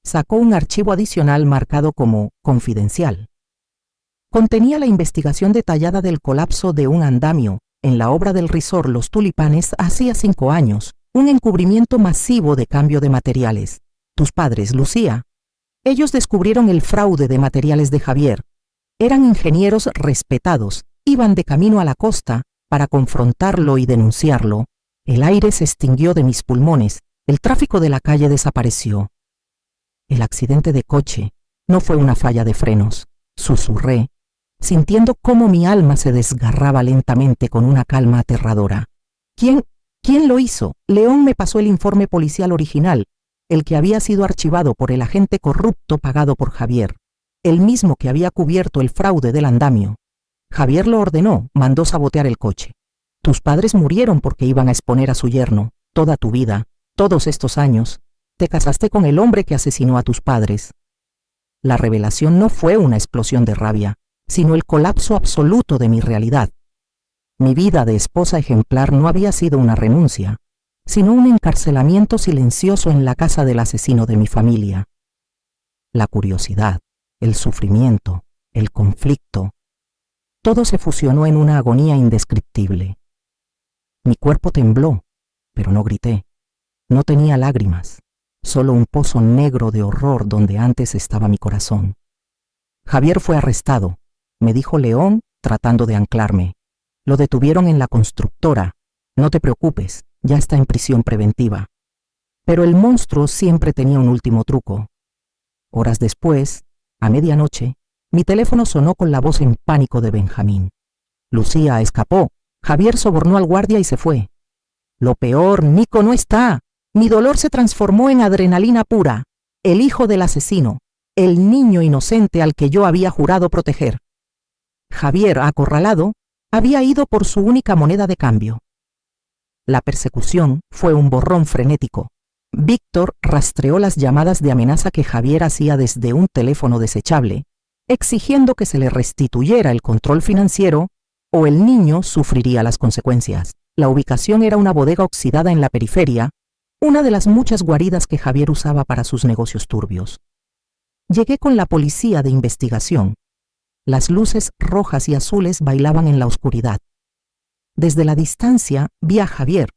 A: sacó un archivo adicional marcado como confidencial. Contenía la investigación detallada del colapso de un andamio en la obra del resort Los Tulipanes hacía 5 años, un encubrimiento masivo de cambio de materiales. Tus padres, Lucía. Ellos descubrieron el fraude de materiales de Javier. Eran ingenieros respetados, iban de camino a la costa para confrontarlo y denunciarlo. El aire se extinguió de mis pulmones, el tráfico de la calle desapareció. El accidente de coche no fue una falla de frenos, susurré, sintiendo cómo mi alma se desgarraba lentamente con una calma aterradora. ¿Quién lo hizo? León me pasó el informe policial original, el que había sido archivado por el agente corrupto pagado por Javier, el mismo que había cubierto el fraude del andamio. Javier lo ordenó, mandó sabotear el coche. Tus padres murieron porque iban a exponer a su yerno. Toda tu vida, todos estos años, te casaste con el hombre que asesinó a tus padres. La revelación no fue una explosión de rabia, sino el colapso absoluto de mi realidad. Mi vida de esposa ejemplar no había sido una renuncia, sino un encarcelamiento silencioso en la casa del asesino de mi familia. La curiosidad, el sufrimiento, el conflicto, todo se fusionó en una agonía indescriptible. Mi cuerpo tembló, pero no grité. No tenía lágrimas, solo un pozo negro de horror donde antes estaba mi corazón. Javier fue arrestado, me dijo León, tratando de anclarme. Lo detuvieron en la constructora. No te preocupes, ya está en prisión preventiva. Pero el monstruo siempre tenía un último truco. Horas después, a medianoche, mi teléfono sonó con la voz en pánico de Benjamín. Lucía escapó. Javier sobornó al guardia y se fue. Lo peor, Nico no está. Mi dolor se transformó en adrenalina pura. El hijo del asesino, el niño inocente al que yo había jurado proteger. Javier, acorralado, había ido por su única moneda de cambio. La persecución fue un borrón frenético. Víctor rastreó las llamadas de amenaza que Javier hacía desde un teléfono desechable, exigiendo que se le restituyera el control financiero o el niño sufriría las consecuencias. La ubicación era una bodega oxidada en la periferia, una de las muchas guaridas que Javier usaba para sus negocios turbios. Llegué con la policía de investigación. Las luces rojas y azules bailaban en la oscuridad. Desde la distancia vi a Javier,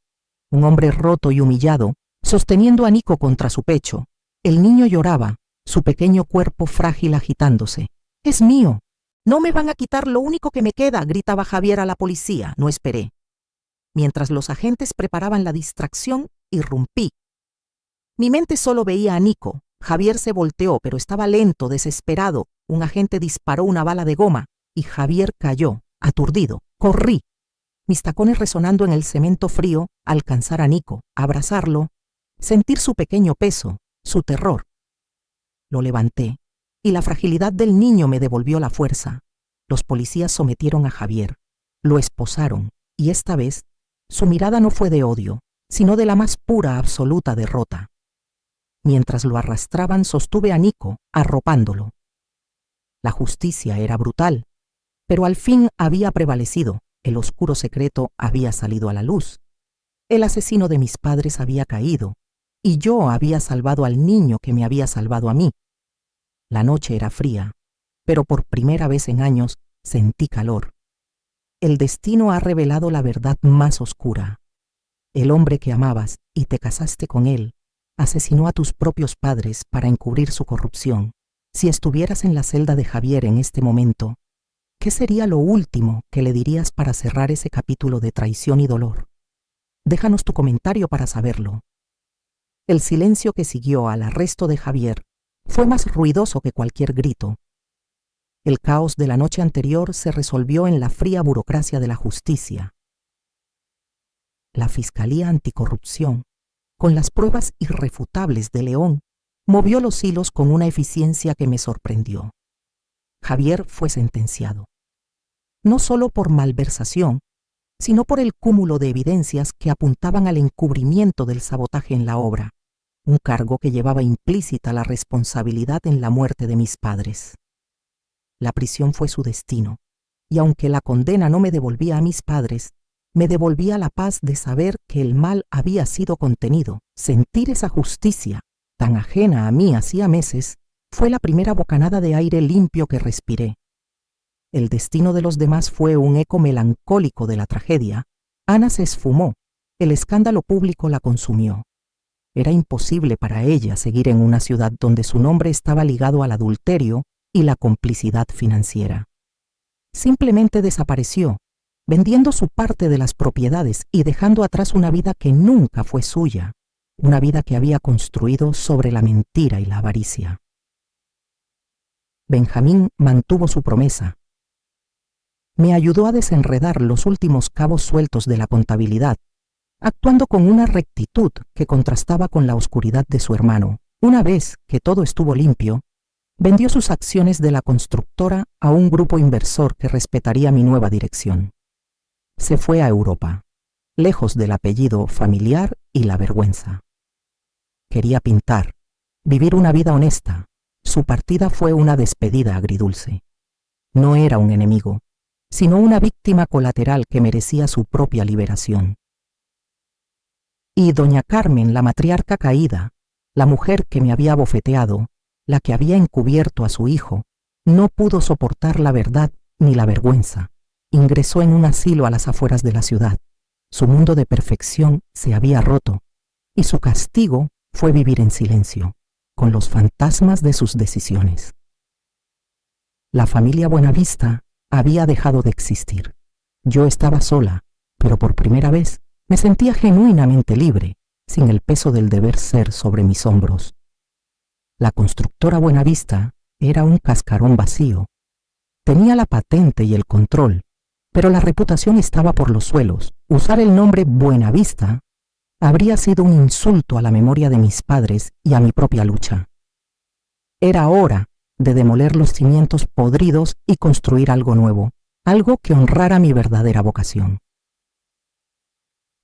A: un hombre roto y humillado, sosteniendo a Nico contra su pecho. El niño lloraba, su pequeño cuerpo frágil agitándose. «Es mío. No me van a quitar lo único que me queda», gritaba Javier a la policía. No esperé. Mientras los agentes preparaban la distracción, irrumpí. Mi mente solo veía a Nico. Javier se volteó, pero estaba lento, desesperado. Un agente disparó una bala de goma y Javier cayó, aturdido. Corrí. Mis tacones resonando en el cemento frío, alcanzar a Nico, abrazarlo, sentir su pequeño peso, su terror. Lo levanté, y la fragilidad del niño me devolvió la fuerza. Los policías sometieron a Javier, lo esposaron, y esta vez, su mirada no fue de odio, sino de la más pura, absoluta derrota. Mientras lo arrastraban, sostuve a Nico, arropándolo. La justicia era brutal, pero al fin había prevalecido. El oscuro secreto había salido a la luz. El asesino de mis padres había caído, y yo había salvado al niño que me había salvado a mí. La noche era fría, pero por primera vez en años sentí calor. El destino ha revelado la verdad más oscura. El hombre que amabas y te casaste con él asesinó a tus propios padres para encubrir su corrupción. Si estuvieras en la celda de Javier en este momento, ¿qué sería lo último que le dirías para cerrar ese capítulo de traición y dolor? Déjanos tu comentario para saberlo. El silencio que siguió al arresto de Javier fue más ruidoso que cualquier grito. El caos de la noche anterior se resolvió en la fría burocracia de la justicia. La Fiscalía Anticorrupción, con las pruebas irrefutables de León, movió los hilos con una eficiencia que me sorprendió. Javier fue sentenciado, no solo por malversación, sino por el cúmulo de evidencias que apuntaban al encubrimiento del sabotaje en la obra, un cargo que llevaba implícita la responsabilidad en la muerte de mis padres. La prisión fue su destino, y aunque la condena no me devolvía a mis padres, me devolvía la paz de saber que el mal había sido contenido. Sentir esa justicia, tan ajena a mí hacía meses, fue la primera bocanada de aire limpio que respiré. El destino de los demás fue un eco melancólico de la tragedia. Ana se esfumó, el escándalo público la consumió. Era imposible para ella seguir en una ciudad donde su nombre estaba ligado al adulterio y la complicidad financiera. Simplemente desapareció, vendiendo su parte de las propiedades y dejando atrás una vida que nunca fue suya, una vida que había construido sobre la mentira y la avaricia. Benjamín mantuvo su promesa. Me ayudó a desenredar los últimos cabos sueltos de la contabilidad, actuando con una rectitud que contrastaba con la oscuridad de su hermano. Una vez que todo estuvo limpio, vendió sus acciones de la constructora a un grupo inversor que respetaría mi nueva dirección. Se fue a Europa, lejos del apellido familiar y la vergüenza. Quería pintar, vivir una vida honesta. Su partida fue una despedida agridulce. No era un enemigo, sino una víctima colateral que merecía su propia liberación. Y doña Carmen, la matriarca caída, la mujer que me había bofeteado, la que había encubierto a su hijo, no pudo soportar la verdad ni la vergüenza. Ingresó en un asilo a las afueras de la ciudad. Su mundo de perfección se había roto, y su castigo fue vivir en silencio, con los fantasmas de sus decisiones. La familia Buenavista había dejado de existir. Yo estaba sola, pero por primera vez me sentía genuinamente libre, sin el peso del deber ser sobre mis hombros. La constructora Buenavista era un cascarón vacío. Tenía la patente y el control, pero la reputación estaba por los suelos. Usar el nombre Buenavista habría sido un insulto a la memoria de mis padres y a mi propia lucha. Era hora de demoler los cimientos podridos y construir algo nuevo, algo que honrara mi verdadera vocación.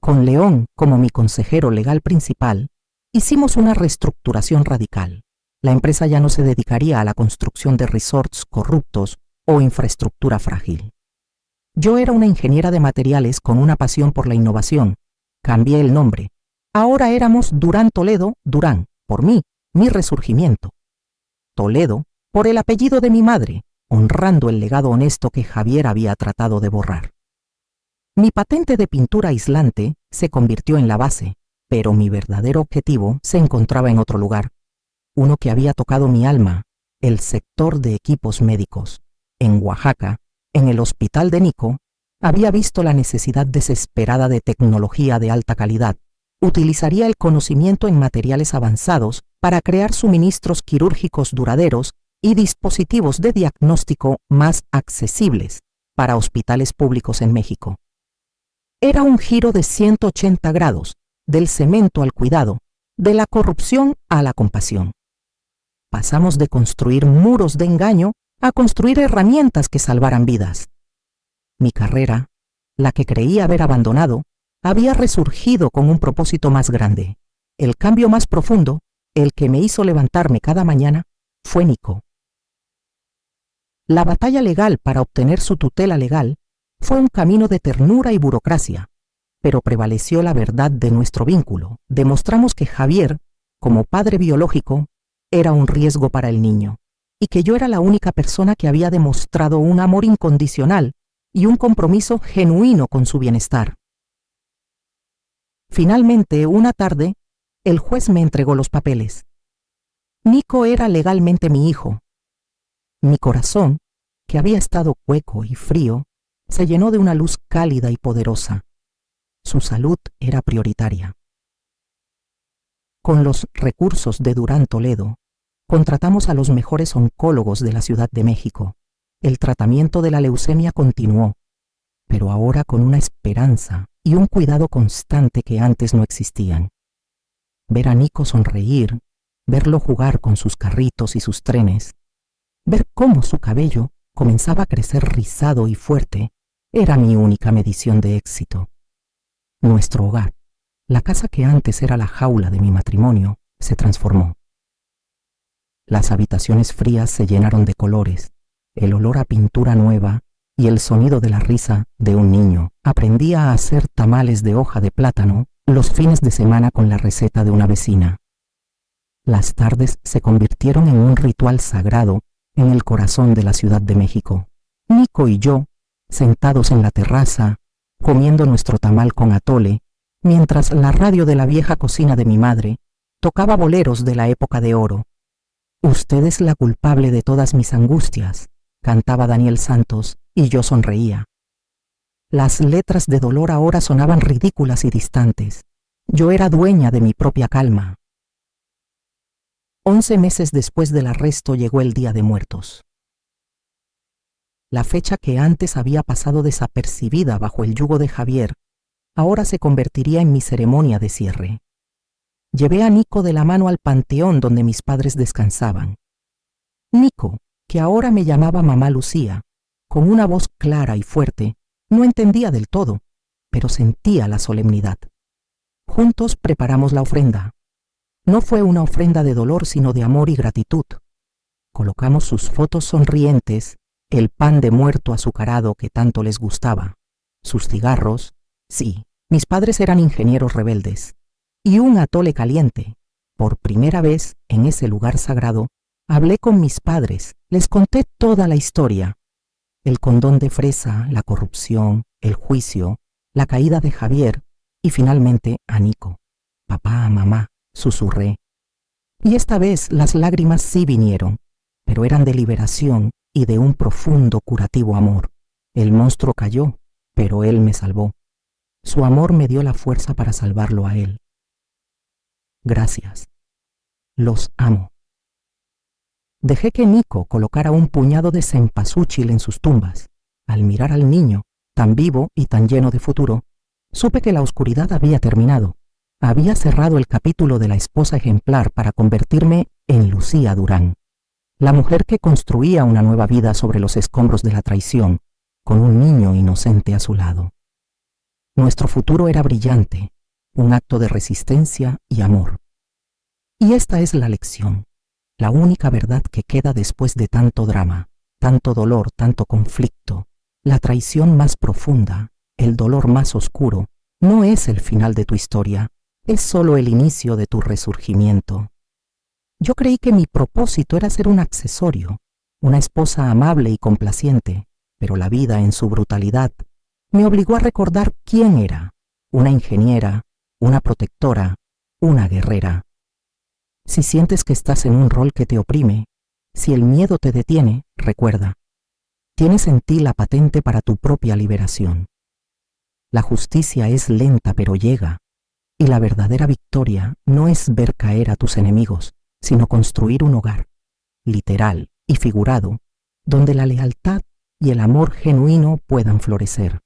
A: Con León como mi consejero legal principal, hicimos una reestructuración radical. La empresa ya no se dedicaría a la construcción de resorts corruptos o infraestructura frágil. Yo era una ingeniera de materiales con una pasión por la innovación. Cambié el nombre. Ahora éramos Durán Toledo Durán, por mí, mi resurgimiento. Toledo, por el apellido de mi madre, honrando el legado honesto que Javier había tratado de borrar. Mi patente de pintura aislante se convirtió en la base, pero mi verdadero objetivo se encontraba en otro lugar, uno que había tocado mi alma, el sector de equipos médicos. En Oaxaca, en el hospital de Nico, había visto la necesidad desesperada de tecnología de alta calidad. Utilizaría el conocimiento en materiales avanzados para crear suministros quirúrgicos duraderos y dispositivos de diagnóstico más accesibles para hospitales públicos en México. Era un giro de 180 grados, del cemento al cuidado, de la corrupción a la compasión. Pasamos de construir muros de engaño a construir herramientas que salvaran vidas. Mi carrera, la que creía haber abandonado, había resurgido con un propósito más grande. El cambio más profundo, el que me hizo levantarme cada mañana, fue Nico. La batalla legal para obtener su tutela legal fue un camino de ternura y burocracia, pero prevaleció la verdad de nuestro vínculo. Demostramos que Javier, como padre biológico, era un riesgo para el niño, y que yo era la única persona que había demostrado un amor incondicional y un compromiso genuino con su bienestar. Finalmente, una tarde, el juez me entregó los papeles. Nico era legalmente mi hijo. Mi corazón, que había estado hueco y frío, se llenó de una luz cálida y poderosa. Su salud era prioritaria. Con los recursos de Durán Toledo, contratamos a los mejores oncólogos de la Ciudad de México. El tratamiento de la leucemia continuó, pero ahora con una esperanza y un cuidado constante que antes no existían. Ver a Nico sonreír, verlo jugar con sus carritos y sus trenes, ver cómo su cabello comenzaba a crecer rizado y fuerte, era mi única medición de éxito. Nuestro hogar, la casa que antes era la jaula de mi matrimonio, se transformó. Las habitaciones frías se llenaron de colores, el olor a pintura nueva y el sonido de la risa de un niño. Aprendí a hacer tamales de hoja de plátano los fines de semana con la receta de una vecina. Las tardes se convirtieron en un ritual sagrado en el corazón de la Ciudad de México. Nico y yo, sentados en la terraza, comiendo nuestro tamal con atole, mientras la radio de la vieja cocina de mi madre tocaba boleros de la época de oro. «Usted es la culpable de todas mis angustias», cantaba Daniel Santos, y yo sonreía. Las letras de dolor ahora sonaban ridículas y distantes. Yo era dueña de mi propia calma. 11 meses después del arresto llegó el Día de Muertos. La fecha que antes había pasado desapercibida bajo el yugo de Javier, ahora se convertiría en mi ceremonia de cierre. Llevé a Nico de la mano al panteón donde mis padres descansaban. Nico, que ahora me llamaba Mamá Lucía, con una voz clara y fuerte, no entendía del todo, pero sentía la solemnidad. Juntos preparamos la ofrenda. No fue una ofrenda de dolor, sino de amor y gratitud. Colocamos sus fotos sonrientes, el pan de muerto azucarado que tanto les gustaba, sus cigarros, sí, mis padres eran ingenieros rebeldes, y un atole caliente. Por primera vez, en ese lugar sagrado, hablé con mis padres, les conté toda la historia. El condón de fresa, la corrupción, el juicio, la caída de Javier y finalmente a Nico. «Papá, mamá», susurré. Y esta vez las lágrimas sí vinieron, pero eran de liberación y de un profundo curativo amor. El monstruo cayó, pero él me salvó. Su amor me dio la fuerza para salvarlo a él. Gracias. Los amo. Dejé que Nico colocara un puñado de cempasúchil en sus tumbas. Al mirar al niño, tan vivo y tan lleno de futuro, supe que la oscuridad había terminado. Había cerrado el capítulo de la esposa ejemplar para convertirme en Lucía Durán, la mujer que construía una nueva vida sobre los escombros de la traición, con un niño inocente a su lado. Nuestro futuro era brillante, un acto de resistencia y amor. Y esta es la lección, la única verdad que queda después de tanto drama, tanto dolor, tanto conflicto. La traición más profunda, el dolor más oscuro, no es el final de tu historia, es solo el inicio de tu resurgimiento. Yo creí que mi propósito era ser un accesorio, una esposa amable y complaciente, pero la vida en su brutalidad me obligó a recordar quién era, una ingeniera, una protectora, una guerrera. Si sientes que estás en un rol que te oprime, si el miedo te detiene, recuerda, tienes en ti la patente para tu propia liberación. La justicia es lenta pero llega, y la verdadera victoria no es ver caer a tus enemigos, sino construir un hogar, literal y figurado, donde la lealtad y el amor genuino puedan florecer.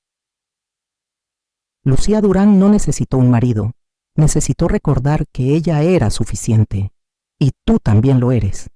A: Lucía Durán no necesitó un marido, necesitó recordar que ella era suficiente, y tú también lo eres.